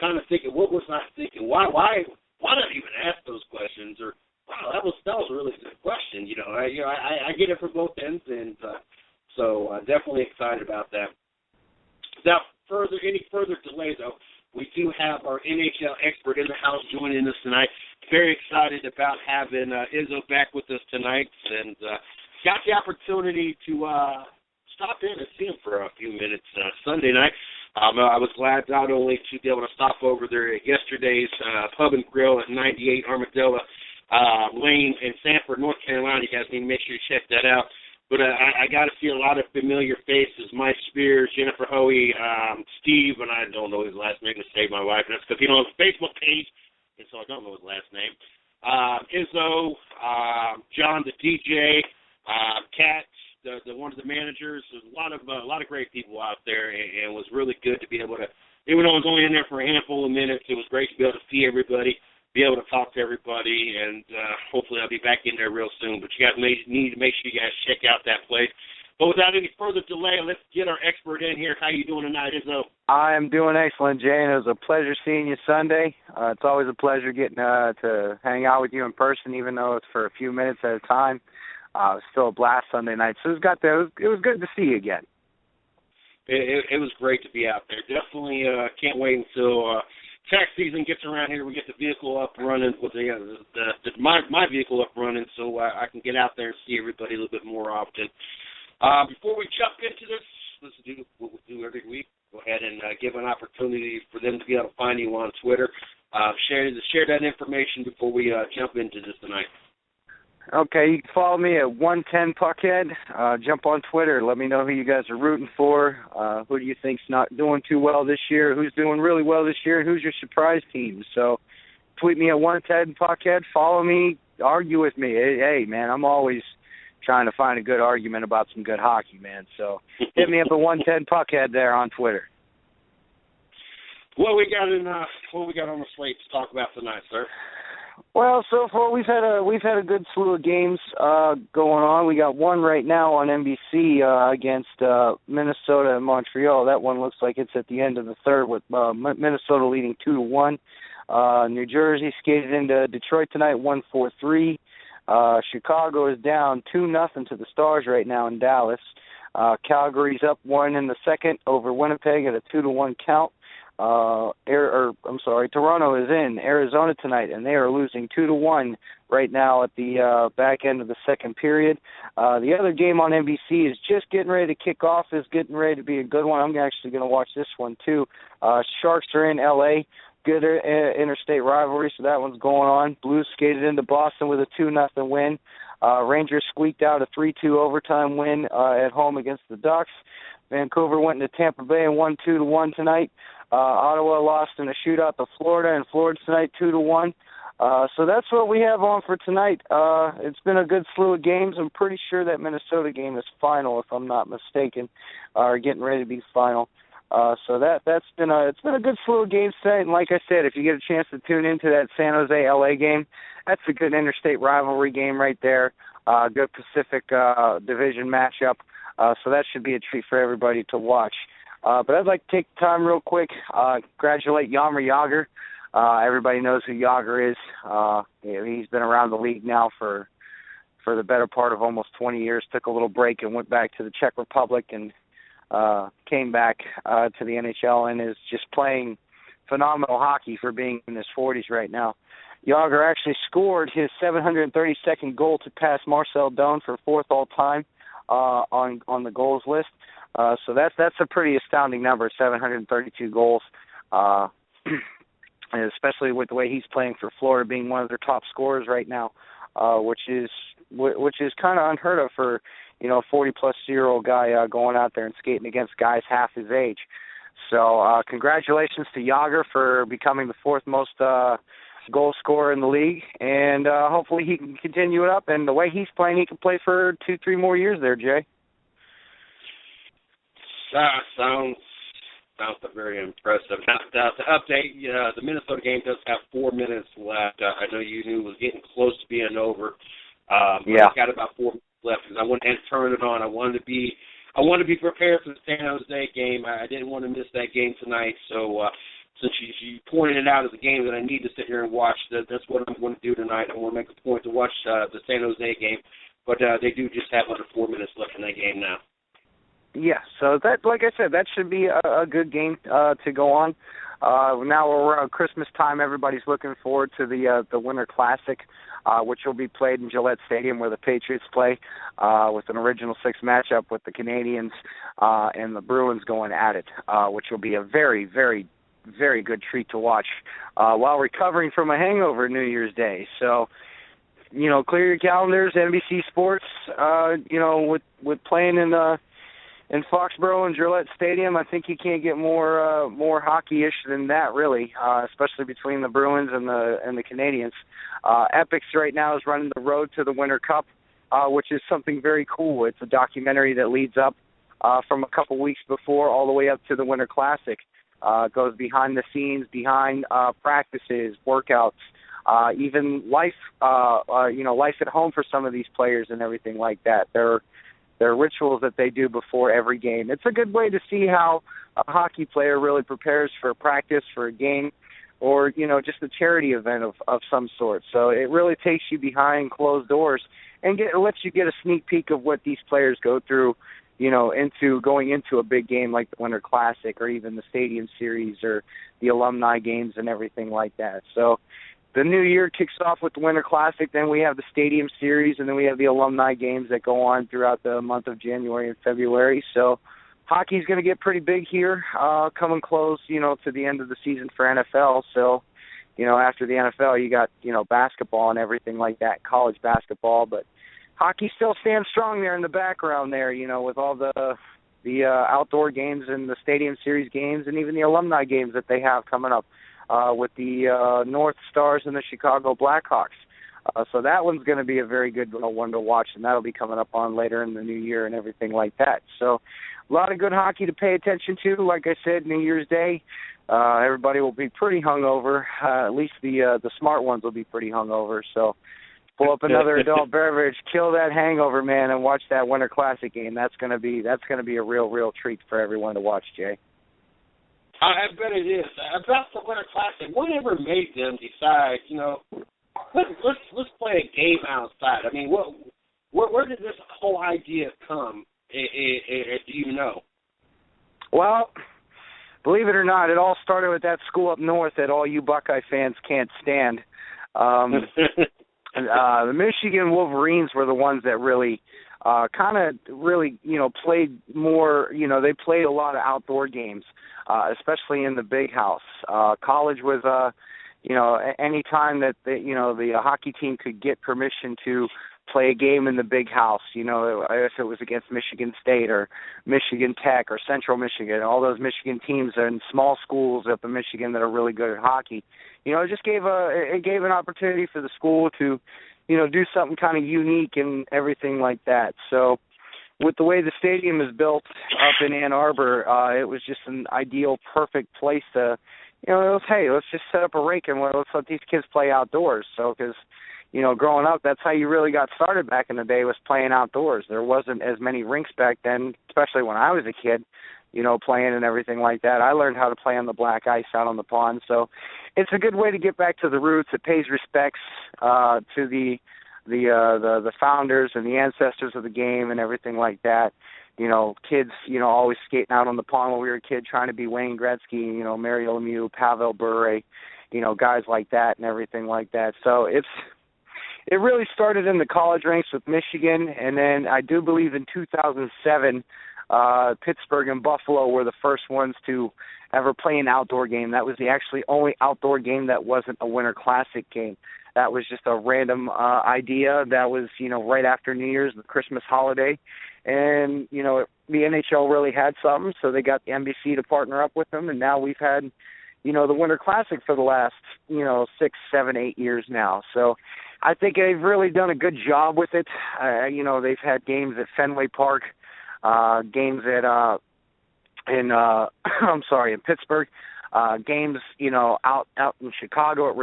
kind of thinking, what was I thinking? Why not even ask those questions? Or, wow, that was a really good question. I get it from both ends, and so definitely excited about that. Without any further delay, though, we do have our NHL expert in the house joining us tonight. Very excited about having Izzo back with us tonight, and got the opportunity to stop in and see him for a few minutes Sunday night. I was glad not only to be able to stop over there at yesterday's Pub and Grill at 98 Armadillo Lane in Sanford, North Carolina. You guys need to make sure you check that out. But I got to see a lot of familiar faces: Mike Spears, Jennifer Hoey, Steve, and I don't know his last name to save my life. And that's because he don't have a Facebook page, and so I don't know his last name. Izzo, John the DJ, Kat, the one of the managers. There's a lot of great people out there, and it was really good to be able to. Even though I was only in there for a handful of minutes, it was great to be able to see everybody, be able to talk to everybody, and hopefully I'll be back in there real soon. But you guys need to make sure you guys check out that place. But without any further delay, let's get our expert in here. How you doing tonight, Izzo? I am doing excellent, Jay, and it was a pleasure seeing you Sunday. It's always a pleasure getting to hang out with you in person, even though it's for a few minutes at a time. It was still a blast Sunday night. So it was good to see you again. It was great to be out there. Definitely can't wait until tax season gets around here. We get the vehicle up running with my vehicle up running, so I can get out there and see everybody a little bit more often. Before we jump into this, let's do what we do every week. Go ahead and give an opportunity for them to be able to find you on Twitter. Share that information before we jump into this tonight. Okay, you can follow me at 110 Puckhead. Jump on Twitter. Let me know who you guys are rooting for. Who do you think's not doing too well this year? Who's doing really well this year? And who's your surprise team? So tweet me at 110 Puckhead. Follow me. Argue with me. Hey, man, I'm always trying to find a good argument about some good hockey, man. So hit me up at 110 Puckhead there on Twitter. What we got on the slate to talk about tonight, sir? Well, so far we've had a good slew of games going on. We got one right now on NBC against Minnesota and Montreal. That one looks like it's at the end of the third with Minnesota leading 2-1. New Jersey skated into Detroit tonight 1-4-3. Chicago is down 2-0 to the Stars right now in Dallas. Calgary's up 1 in the second over Winnipeg at a 2-1 count. Toronto is in Arizona tonight, and they are losing 2-1 right now at the back end of the second period. The other game on NBC is just getting ready to kick off. Is getting ready to be a good one. I'm actually going to watch this one too. Sharks are in L.A. Good interstate rivalry, so that one's going on. Blues skated into Boston with a 2-0 win. Rangers squeaked out a 3-2 overtime win at home against the Ducks. Vancouver went into Tampa Bay and won 2-1 tonight. Ottawa lost in a shootout to Florida, and Florida tonight 2-1. So that's what we have on for tonight. It's been a good slew of games. I'm pretty sure that Minnesota game is final, if I'm not mistaken, or getting ready to be final. So it's been a good slew of games tonight. And like I said, if you get a chance to tune into that San Jose LA game, that's a good interstate rivalry game right there. Good Pacific Division matchup. So that should be a treat for everybody to watch. But I'd like to take the time real quick, congratulate Jaromir Jagr. Everybody knows who Jagr is. He's been around the league now for the better part of almost 20 years. Took a little break and went back to the Czech Republic and came back to the NHL and is just playing phenomenal hockey for being in his 40s right now. Jagr actually scored his 732nd goal to pass Marcel Doan for fourth all-time on the goals list. So that's a pretty astounding number, 732 goals, especially with the way he's playing for Florida, being one of their top scorers right now, which is kind of unheard of for, a 40-plus-year-old guy going out there and skating against guys half his age. So congratulations to Jagr for becoming the fourth most goal scorer in the league, and hopefully he can continue it up. And the way he's playing, he can play for 2-3 more years there, Jay. Sounds very impressive. Now, to update, the Minnesota game does have 4 minutes left. I know you knew it was getting close to being over. Yeah. We've got about 4 minutes left because I wanted to turn it on. I wanted to be prepared for the San Jose game. I didn't want to miss that game tonight. So since you pointed it out as a game that I need to sit here and watch, that's what I'm going to do tonight. I want to make a point to watch the San Jose game, but they do just have under 4 minutes left in that game now. Yeah, so that, like I said, that should be a good game to go on. Now we're around Christmas time. Everybody's looking forward to the Winter Classic, which will be played in Gillette Stadium where the Patriots play, with an original six matchup with the Canadians and the Bruins going at it, which will be a very, very, very good treat to watch while recovering from a hangover New Year's Day. So, clear your calendars, NBC Sports, with playing in Foxborough and Gillette Stadium. I think you can't get more hockey-ish than that, really, especially between the Bruins and the Canadians. Epics right now is running the road to the Winter Cup, which is something very cool. It's a documentary that leads up from a couple weeks before all the way up to the Winter Classic. Goes behind the scenes, behind practices, workouts, even life at home for some of these players and everything like that. There are rituals that they do before every game. It's a good way to see how a hockey player really prepares for a practice, for a game, or, just a charity event of some sort. So it really takes you behind closed doors and lets you get a sneak peek of what these players go through, into going into a big game like the Winter Classic or even the Stadium Series or the alumni games and everything like that. So the new year kicks off with the Winter Classic, then we have the Stadium Series, and then we have the alumni games that go on throughout the month of January and February. So hockey's going to get pretty big here, coming close, to the end of the season for NFL. So, after the NFL, you got, basketball and everything like that, college basketball, but hockey still stands strong there in the background there, with all the outdoor games and the Stadium Series games and even the alumni games that they have coming up. With the North Stars and the Chicago Blackhawks. So that one's going to be a very good one to watch, and that'll be coming up on later in the new year and everything like that. So a lot of good hockey to pay attention to. Like I said, New Year's Day, everybody will be pretty hungover. At least the smart ones will be pretty hungover. So pull up another adult beverage, kill that hangover, man, and watch that Winter Classic game. That's going to be a real treat for everyone to watch, Jay. I bet it is. About the Winter Classic, whatever made them decide, let's play a game outside? I mean, where did this whole idea come? Do you know? Well, believe it or not, it all started with that school up north that all you Buckeye fans can't stand. The Michigan Wolverines were the ones that really played more, they played a lot of outdoor games, especially in the big house. College was, any time that, the hockey team could get permission to play a game in the big house, if it was against Michigan State or Michigan Tech or Central Michigan, all those Michigan teams are in small schools up in Michigan that are really good at hockey. It just gave an opportunity for the school to, do something kind of unique and everything like that. So with the way the stadium is built up in Ann Arbor, it was just an ideal, perfect place to, let's just set up a rink and let's let these kids play outdoors. So, because, growing up, that's how you really got started back in the day, was playing outdoors. There wasn't as many rinks back then, especially when I was a kid, playing and everything like that. I learned how to play on the black ice out on the pond. So it's a good way to get back to the roots. It pays respects to the founders and the ancestors of the game and everything like that. Kids, always skating out on the pond when we were a kid, trying to be Wayne Gretzky, Mario Lemieux, Pavel Bure, guys like that and everything like that. So it really started in the college ranks with Michigan, and then I do believe in 2007, Pittsburgh and Buffalo were the first ones to ever play an outdoor game. That was the actually only outdoor game that wasn't a Winter Classic game. That was just a random idea. That was, right after New Year's, the Christmas holiday. And, the NHL really had something, so they got the NBC to partner up with them, and now we've had, the Winter Classic for the last, 6, 7, 8 years now. So I think they've really done a good job with it. They've had games at Fenway Park, games at in Pittsburgh, games, out in Chicago at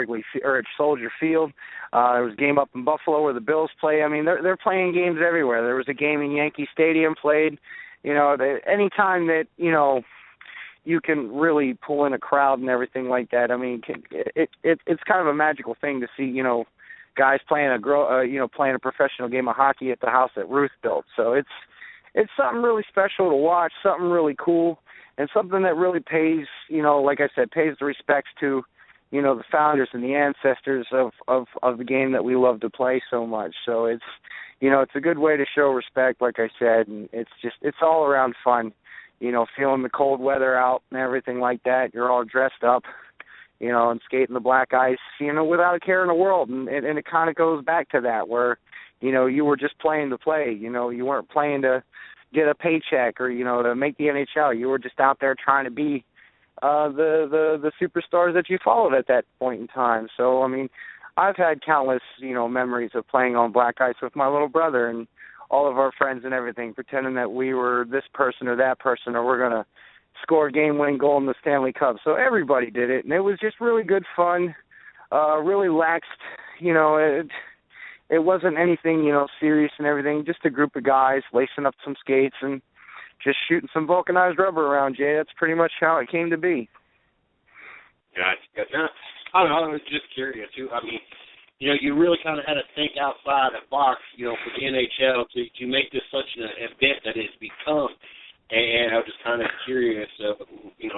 at Soldier Field. There was a game up in Buffalo where the Bills play. I mean, they're playing games everywhere. There was a game in Yankee Stadium played. Any time that, you can really pull in a crowd and everything like that. I mean, it's kind of a magical thing to see, guys playing a professional game of hockey at the house that Ruth built. So it's something really special to watch, something really cool, and something that really pays, like I said, pays the respects to, the founders and the ancestors of the game that we love to play so much. So it's a good way to show respect, like I said, and it's all around fun, feeling the cold weather out and everything like that. You're all dressed up, and skating the black ice, without a care in the world. And it kind of goes back to that where, you were just playing to play. You weren't playing to get a paycheck or, to make the NHL. You were just out there trying to be the superstars that you followed at that point in time. So, I mean, I've had countless, memories of playing on black ice with my little brother and all of our friends and everything, pretending that we were this person or that person, or we're going to score a game-winning goal in the Stanley Cup. So everybody did it, and it was just really good fun, really laxed. It wasn't anything, serious and everything, just a group of guys lacing up some skates and just shooting some vulcanized rubber around, Jay. That's pretty much how it came to be. Gotcha. I don't know, I was just curious, too. I mean, you really kind of had to think outside the box, for the NHL to make this such an event that it's become. And I was just kind of curious of,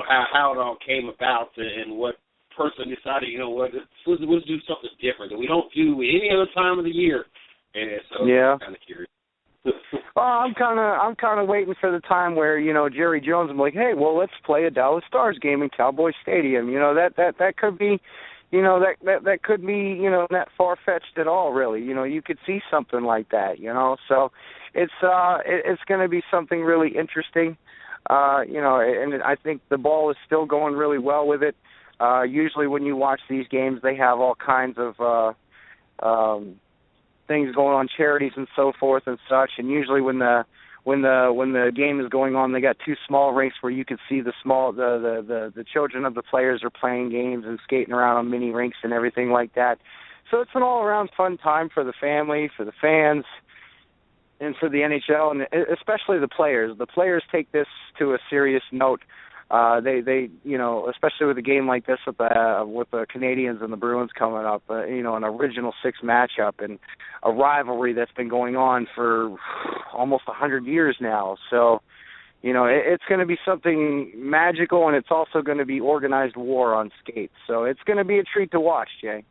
how it all came about and what person decided, let's do something different that we don't do any other time of the year. And so I'm kind of curious. Well, I'm kind of waiting for the time where, Jerry Jones will be like, hey, well, let's play a Dallas Stars game in Cowboy Stadium. That could be, that could be, not far-fetched at all, really. You could see something like that, So it's going to be something really interesting, and I think the ball is still going really well with it. Usually when you watch these games, they have all kinds of things going on, charities and so forth and such. And usually when the game is going on, they got two small rinks where you can see the children of the players are playing games and skating around on mini rinks and everything like that. So it's an all-around fun time for the family, for the fans, and for the NHL, and especially the players. The players take this to a serious note. They especially with a game like this with the Canadians and the Bruins coming up, an original 6 matchup and a rivalry that's been going on for almost 100 years now. So, it's going to be something magical, and it's also going to be organized war on skates. So it's going to be a treat to watch, Jay.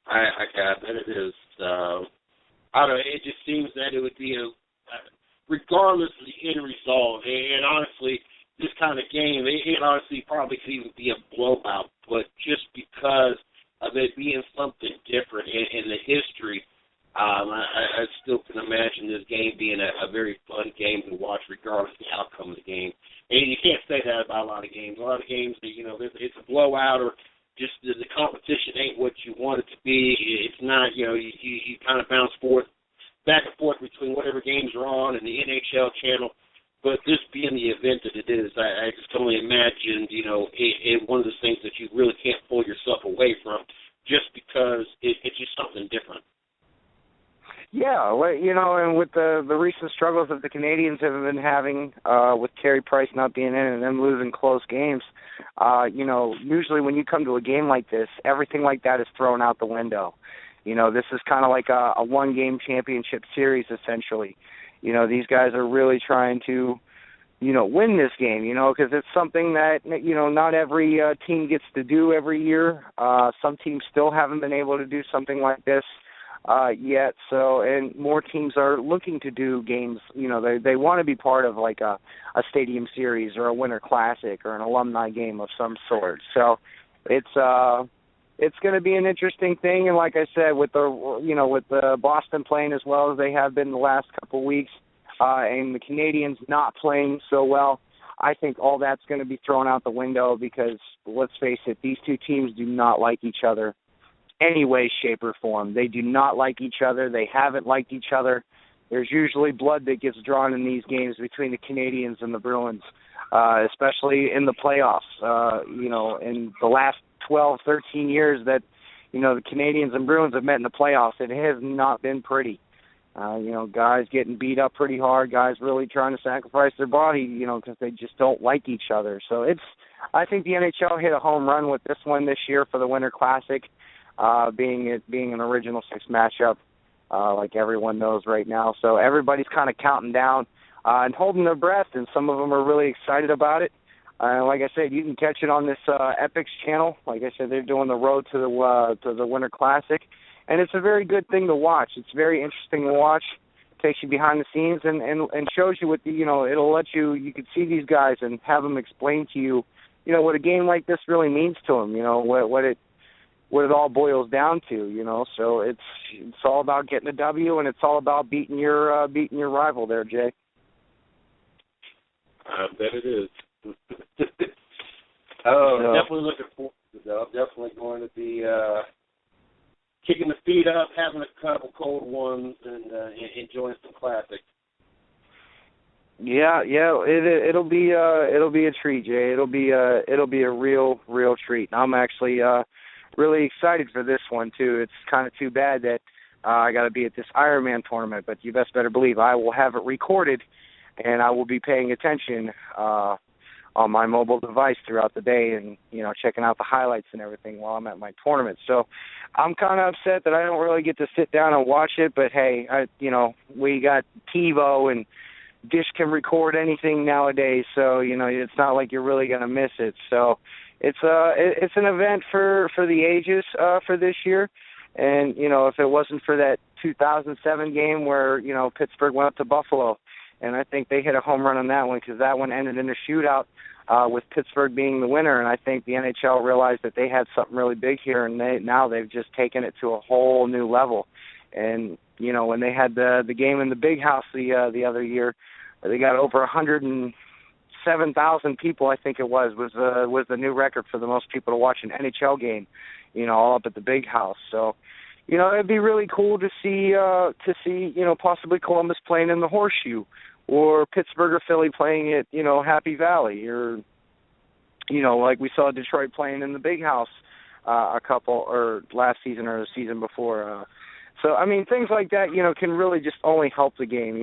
I bet it is. I don't know. It just seems that it would be regardless of the end result, and honestly, this kind of game, it honestly probably could even be a blowout, but just because of it being something different in the history, I still can imagine this game being a very fun game to watch regardless of the outcome of the game. And you can't say that about a lot of games. A lot of games, it's a blowout or just the competition ain't what you want it to be. It's not, you kind of bounce back and forth between whatever games are on and the NHL channel. But this being the event that it is, I just can only imagine, it one of those things that you really can't pull yourself away from just because it's just something different. Yeah, well, and with the recent struggles that the Canadians have been having with Carey Price not being in and them losing close games, usually when you come to a game like this, everything like that is thrown out the window. This is kind of like a one-game championship series, essentially. These guys are really trying to, win this game, because it's something that, not every team gets to do every year. Some teams still haven't been able to do something like this yet. So, and more teams are looking to do games, they want to be part of like a stadium series or a winter classic or an alumni game of some sort. So it's going to be an interesting thing, and like I said, with the Boston playing as well as they have been the last couple of weeks, and the Canadians not playing so well, I think all that's going to be thrown out the window because, let's face it, these two teams do not like each other any way, shape, or form. They do not like each other. They haven't liked each other. There's usually blood that gets drawn in these games between the Canadians and the Bruins, especially in the playoffs. In the last 12, 13 years that, the Canadians and Bruins have met in the playoffs, it has not been pretty. Guys getting beat up pretty hard, guys really trying to sacrifice their body, because they just don't like each other. So I think the NHL hit a home run with this one this year for the Winter Classic, being an original six matchup, like everyone knows right now. So everybody's kind of counting down and holding their breath, and some of them are really excited about it. Like I said, you can catch it on this Epix channel. Like I said, they're doing the road to the Winter Classic, and it's a very good thing to watch. It's very interesting to watch. It takes you behind the scenes and shows you what it'll let you can see these guys and have them explain to you, what a game like this really means to them. What it all boils down to. So it's all about getting a W, and it's all about beating your rival there, Jay. I bet it is. Definitely looking forward to it, though. I'm definitely going to be kicking the feet up, having a couple cold ones, and enjoying some classics. Yeah. It'll be a treat, Jay. It'll be a real treat. I'm actually really excited for this one too. It's kind of too bad that I got to be at this Ironman tournament, but you best better believe I will have it recorded, and I will be paying attention on my mobile device throughout the day and, checking out the highlights and everything while I'm at my tournament. So I'm kind of upset that I don't really get to sit down and watch it, but hey, we got TiVo and Dish can record anything nowadays, so, it's not like you're really going to miss it. So it's an event for the ages for this year. And, if it wasn't for that 2007 game where, Pittsburgh went up to Buffalo, and I think they hit a home run on that one because that one ended in a shootout with Pittsburgh being the winner. And I think the NHL realized that they had something really big here, and now they've just taken it to a whole new level. And, when they had the game in the Big House the other year, they got over 107,000 people, I think it was the new record for the most people to watch an NHL game, all up at the Big House. So, it'd be really cool to see, possibly Columbus playing in the Horseshoe, or Pittsburgh or Philly playing at, Happy Valley, or, like we saw Detroit playing in the Big House last season or the season before. So, I mean, things like that, can really just only help the game.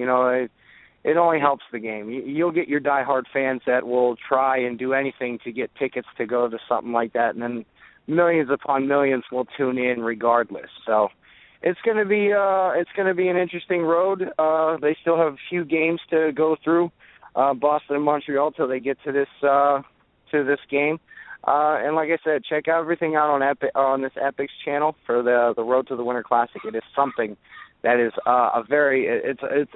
It only helps the game. You'll get your diehard fans that will try and do anything to get tickets to go to something like that, and then millions upon millions will tune in regardless. So it's going to be an interesting road. They still have a few games to go through Boston and Montreal till they get to this game. And like I said, check out everything out on this Epic's channel for the Road to the Winter Classic. It is something that is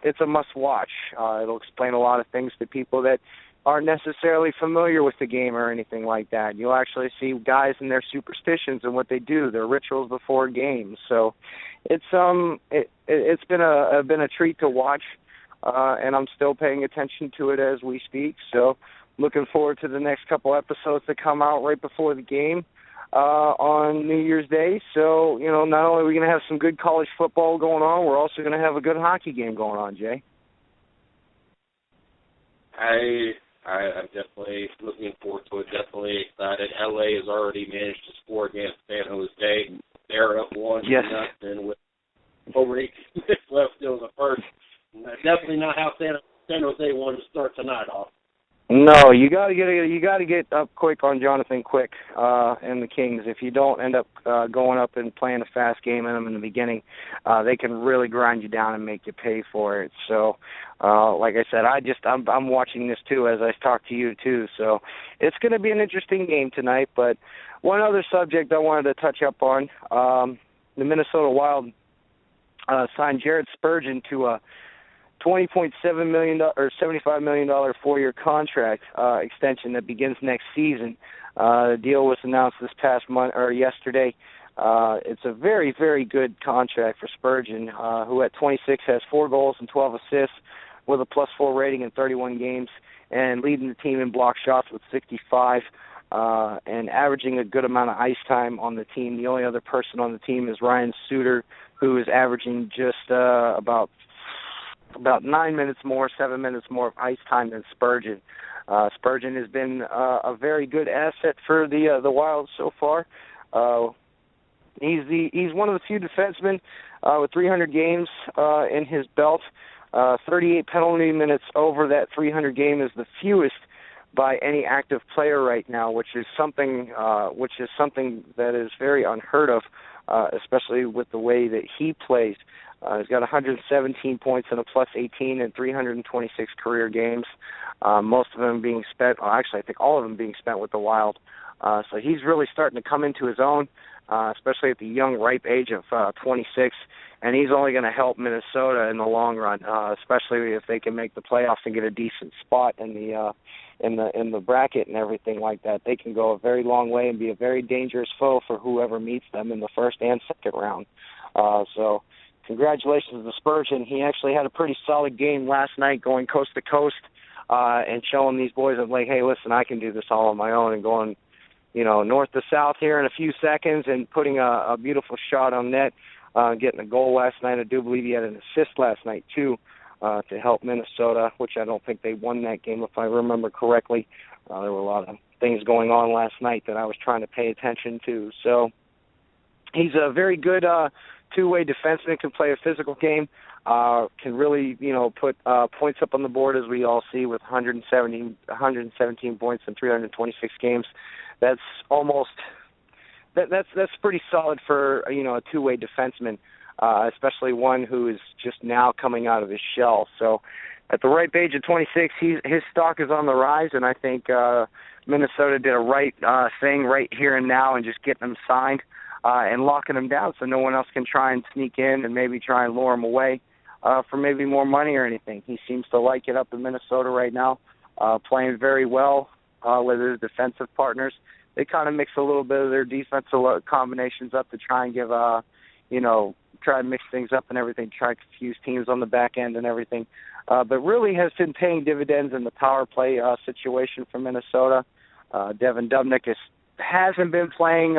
it's a must watch. It'll explain a lot of things to people that aren't necessarily familiar with the game or anything like that. You'll actually see guys and their superstitions and what they do, their rituals before games. So it's been a treat to watch, and I'm still paying attention to it as we speak. So looking forward to the next couple episodes that come out right before the game on New Year's Day. So, not only are we going to have some good college football going on, we're also going to have a good hockey game going on, Jay. I'm definitely looking forward to it. Definitely excited. LA has already managed to score against San Jose. They're up 1-0 with over 8 minutes left still in the first. Definitely not how San Jose wanted to start tonight off. No, you got to get up quick on Jonathan Quick and the Kings. If you don't end up going up and playing a fast game in them in the beginning, they can really grind you down and make you pay for it. So, like I said, I'm watching this too as I talk to you too. So, it's going to be an interesting game tonight. But one other subject I wanted to touch up on: the Minnesota Wild signed Jared Spurgeon to a $20.7 million or $75 million 4-year contract extension that begins next season. The deal was announced this past month or yesterday. It's a very, very good contract for Spurgeon, who at 26 has 4 goals and 12 assists with a +4 rating in 31 games and leading the team in block shots with 65 and averaging a good amount of ice time on the team. The only other person on the team is Ryan Suter, who is averaging just about 9 minutes more, 7 minutes more of ice time than Spurgeon. Spurgeon has been a very good asset for the Wild so far. He's one of the few defensemen with 300 games in his belt. 38 penalty minutes over that 300 game is the fewest by any active player right now, which is something that is very unheard of, especially with the way that he plays. He's got 117 points and a +18 in 326 career games, most of them being spent, actually I think all of them being spent with the Wild. So he's really starting to come into his own, especially at the young, ripe age of 26, and he's only going to help Minnesota in the long run, especially if they can make the playoffs and get a decent spot in the bracket and everything like that. They can go a very long way and be a very dangerous foe for whoever meets them in the first and second round. So congratulations to Spurgeon. He actually had a pretty solid game last night going coast to coast and showing these boys that, like, hey, listen, I can do this all on my own, and going, north to south here in a few seconds and putting a beautiful shot on net, getting a goal last night. I do believe he had an assist last night, too, to help Minnesota, which I don't think they won that game, if I remember correctly. There were a lot of things going on last night that I was trying to pay attention to. So he's a very good two-way defenseman, can play a physical game, can really, put points up on the board, as we all see, with 117 points in 326 games. That's that's pretty solid for a two-way defenseman, especially one who is just now coming out of his shell. So at the ripe age of 26, his stock is on the rise, and I think Minnesota did a right thing right here and now and just getting him signed and locking him down so no one else can try and sneak in and maybe try and lure him away for maybe more money or anything. He seems to like it up in Minnesota right now, playing very well with his defensive partners. They kind of mix a little bit of their defensive combinations up to try and give, try and mix things up and everything, try to confuse teams on the back end and everything. But really has been paying dividends in the power play situation for Minnesota. Devin Dubnyk hasn't been playing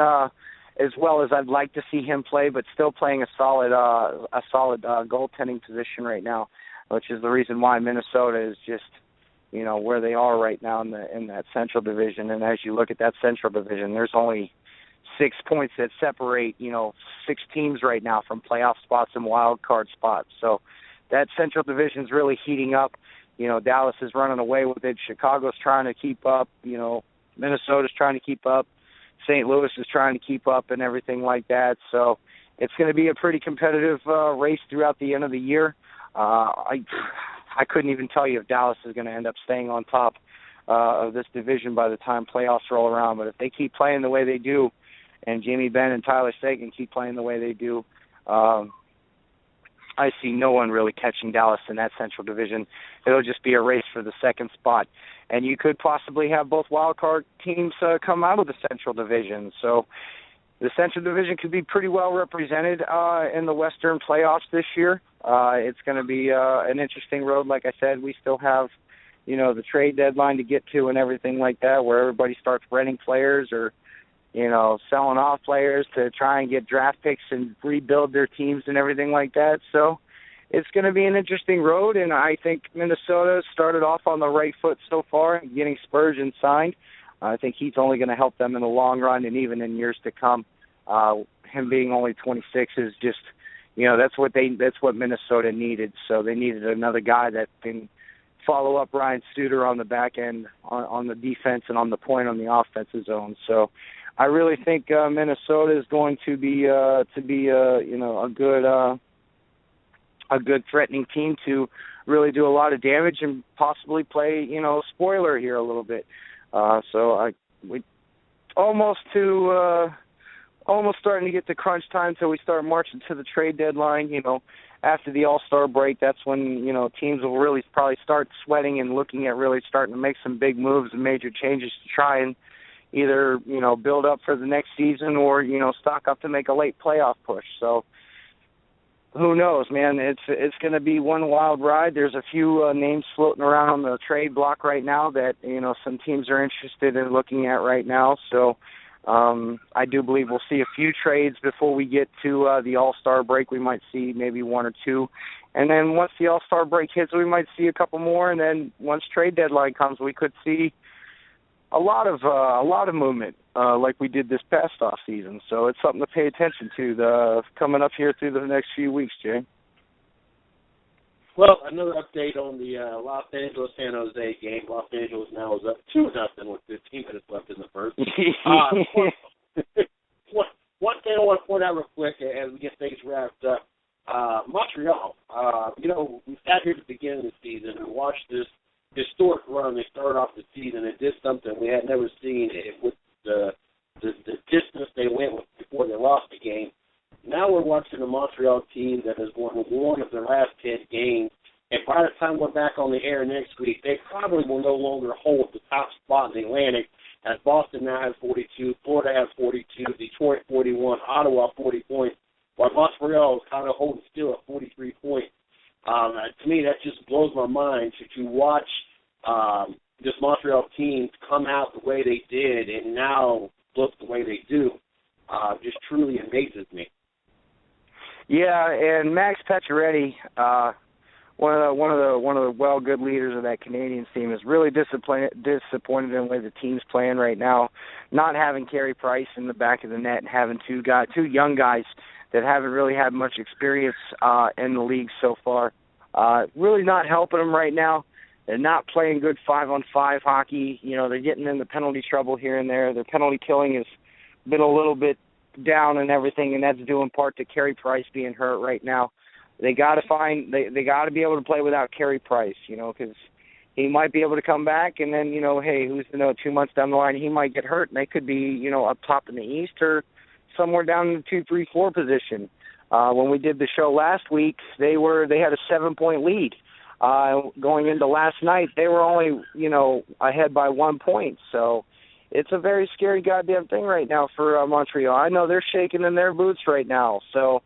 as well as I'd like to see him play, but still playing a solid goaltending position right now, which is the reason why Minnesota is just, where they are right now in that Central Division. And as you look at that Central Division, there's only 6 points that separate, 6 teams right now from playoff spots and wild card spots. So that Central Division's really heating up. Dallas is running away with it. Chicago's trying to keep up. Minnesota's trying to keep up. St. Louis is trying to keep up and everything like that. So it's going to be a pretty competitive race throughout the end of the year. I couldn't even tell you if Dallas is going to end up staying on top of this division by the time playoffs roll around. But if they keep playing the way they do, and Jamie Benn and Tyler Seguin keep playing the way they do, I see no one really catching Dallas in that Central Division. It'll just be a race for the second spot. And you could possibly have both wildcard teams come out of the Central Division. So the Central Division could be pretty well represented in the Western playoffs this year. It's going to be an interesting road. Like I said, we still have, the trade deadline to get to and everything like that, where everybody starts renting players or, selling off players to try and get draft picks and rebuild their teams and everything like that. So it's going to be an interesting road, and I think Minnesota started off on the right foot so far, getting Spurgeon signed. I think he's only going to help them in the long run and even in years to come. Him being only 26 is just, that's what Minnesota needed. So they needed another guy that can follow up Ryan Suter on the back end on the defense and on the point on the offensive zone. So I really think Minnesota is going to be a good threatening team to really do a lot of damage and possibly play spoiler here a little bit. So we almost starting to get to crunch time until we start marching to the trade deadline. After the All-Star break, that's when teams will really probably start sweating and looking at really starting to make some big moves and major changes to try and either, build up for the next season or, stock up to make a late playoff push. So who knows, man? It's going to be one wild ride. There's a few names floating around on the trade block right now that, some teams are interested in looking at right now. So I do believe we'll see a few trades before we get to the All-Star break. We might see maybe one or two. And then once the All-Star break hits, we might see a couple more. And then once trade deadline comes, we could see a lot of movement like we did this past off season. So it's something to pay attention to coming up here through the next few weeks, Jay. Well, another update on the Los Angeles-San Jose game. Los Angeles now is up 2-0 with 15 minutes left in the first. One thing I want to point out real quick as we get things wrapped up. Montreal, we sat here at the beginning of the season and watched this historic run. They started off the season and did something we had never seen with the distance they went with before they lost the game. Now we're watching a Montreal team that has won one of their last 10 games, and by the time we're back on the air next week, they probably will no longer hold the top spot in the Atlantic, as Boston now has 42, Florida has 42, Detroit 41, Ottawa 40 points, while Montreal is kind of holding still at 43 points. To me, that just blows my mind to watch this Montreal team come out the way they did and now look the way they do. Just truly amazes me. Yeah, and Max Pacioretty, one of the good leaders of that Canadiens team, is really disappointed in the way the team's playing right now. Not having Carey Price in the back of the net and having two young guys that haven't really had much experience in the league so far, really not helping them right now. They're not playing good 5-on-5 hockey. They're getting into penalty trouble here and there. Their penalty killing has been a little bit down and everything, and that's due in part to Carey Price being hurt right now. They got to be able to play without Carey Price, because he might be able to come back, and then, hey, who's to know, 2 months down the line he might get hurt, and they could be, up top in the East or somewhere down in the 2, 3, 4 position. When we did the show last week, they had a 7-point lead. Going into last night, they were only, ahead by 1 point, so it's a very scary goddamn thing right now for Montreal. I know they're shaking in their boots right now, so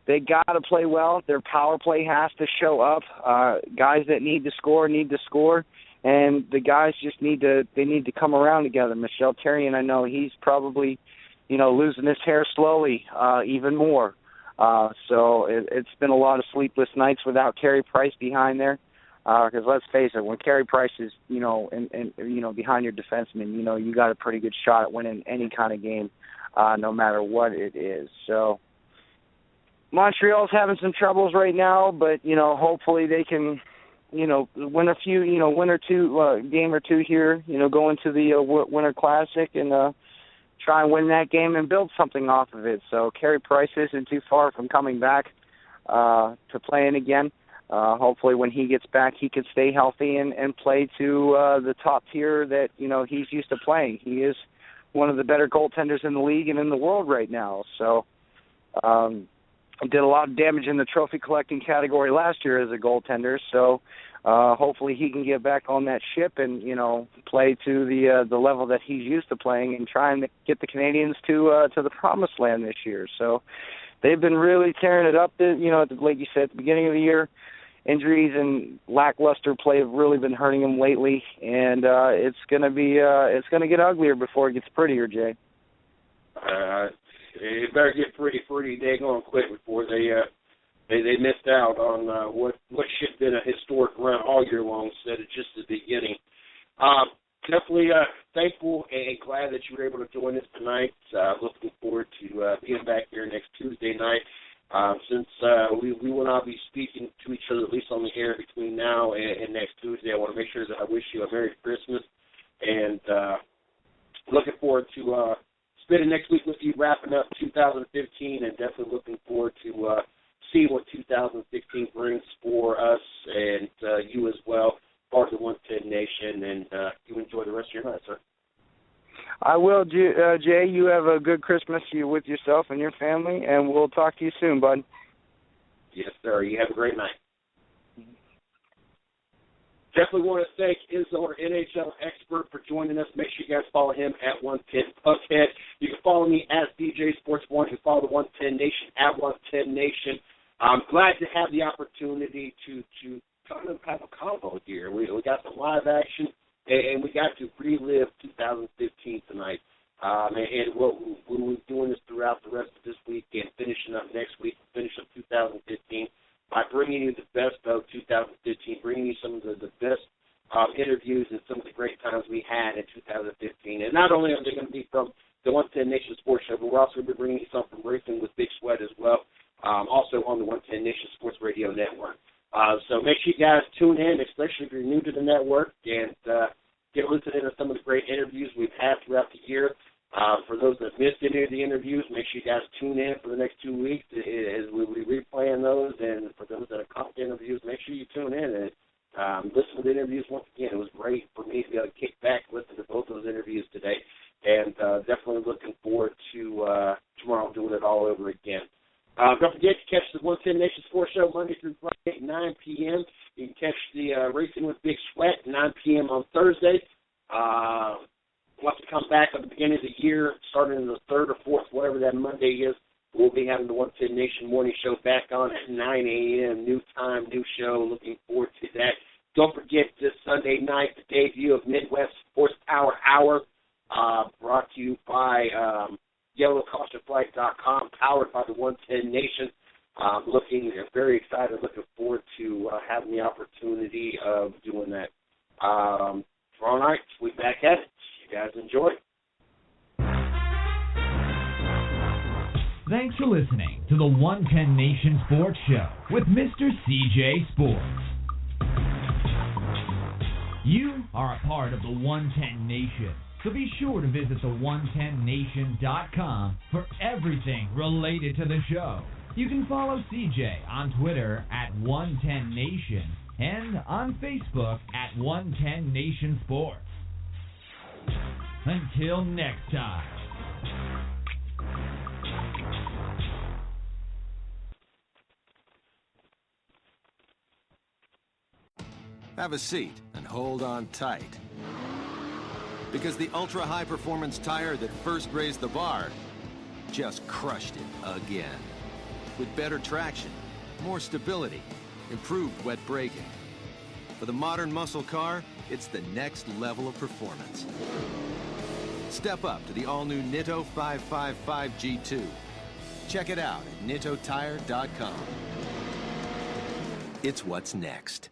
they got to play well. Their power play has to show up. Guys that need to score, and the guys just need to come around together. Michel Therrien, I know he's probably, losing his hair slowly even more. So it's been a lot of sleepless nights without Carey Price behind there. Because let's face it, when Carey Price is, behind your defenseman, you got a pretty good shot at winning any kind of game, no matter what it is. So Montreal's having some troubles right now, but, hopefully they can, win a few, win or two, game or two here, go into the Winter Classic and try and win that game and build something off of it. So Carey Price isn't too far from coming back to playing again. hopefully when he gets back, he can stay healthy and play to the top tier that, he's used to playing. He is one of the better goaltenders in the league and in the world right now. So did a lot of damage in the trophy collecting category last year as a goaltender. So hopefully he can get back on that ship and, play to the level that he's used to playing and try and get the Canadians to the promised land this year. So they've been really tearing it up, like you said, at the beginning of the year. Injuries and lackluster play have really been hurting them lately, and it's going to get uglier before it gets prettier, Jay. It better get pretty daggone quick before they missed out on what should have been a historic run all year long instead of just the beginning. Definitely thankful and glad that you were able to join us tonight. Looking forward to being back here next Tuesday night. Since we will not be speaking to each other, at least on the air, between now and next Tuesday, I want to make sure that I wish you a Merry Christmas, and looking forward to spending next week with you, wrapping up 2015, and definitely looking forward to see what 2016 brings for us and you as well, part of the 110 Nation, and you enjoy the rest of your night, sir. I will, Jay. You have a good Christmas with yourself and your family, and we'll talk to you soon, bud. Yes, sir. You have a great night. Definitely want to thank Izzo, our NHL expert, for joining us. Make sure you guys follow him at 110 Puckhead. You can follow me as DJ Sports One. You can follow the 110 Nation at 110 Nation. I'm glad to have the opportunity to kind of have a combo here. We got some live action, and we got to relive 2015 tonight. And we'll be doing this throughout the rest of this week and finishing up next week, finish up 2015 by bringing you the best of 2015, bringing you some of the best interviews and some of the great times we had in 2015. And not only are they going to be from the 110 Nation Sports Show, but we're also going to be bringing you some from Racing with Big Sweat as well, also on the 110 Nation Sports Radio Network. So make sure you guys tune in, especially if you're new to the network, and get listening to some of the great interviews we've had throughout the year. For those that missed any of the interviews, make sure you guys tune in for the next 2 weeks as we'll be replaying those. And for those that have caught the interviews, make sure you tune in and listen to the interviews once again. It was great for me to be able to kick back, listen to both those interviews today, and definitely looking forward to tomorrow doing it all over again. Don't forget to catch the 110 Nation Sports Show Monday through Friday at 9 p.m. You can catch the Racing with Big Sweat at 9 p.m. on Thursday. We'll have to come back at the beginning of the year, starting in the 3rd or 4th, whatever that Monday is. We'll be having the 110 Nation Morning Show back on at 9 a.m., new time, new show. Looking forward to that. Don't forget this Sunday night, the debut of Midwest Sports Power Hour, brought to you by YellowCautionFlight.com, powered by the 110 Nation. Very excited, looking forward to having the opportunity of doing that. Tomorrow night, we'll be back at it. You guys enjoy. Thanks for listening to the 110 Nation Sports Show with Mr. CJ Sports. You are a part of the 110 Nation, so be sure to visit the110nation.com for everything related to the show. You can follow CJ on Twitter at 110 Nation and on Facebook at 110 Nation Sports. Until next time. Have a seat and hold on tight. Because the ultra-high performance tire that first raised the bar just crushed it again. With better traction, more stability, improved wet braking. For the modern muscle car, it's the next level of performance. Step up to the all-new Nitto 555 G2. Check it out at nittotire.com. It's what's next.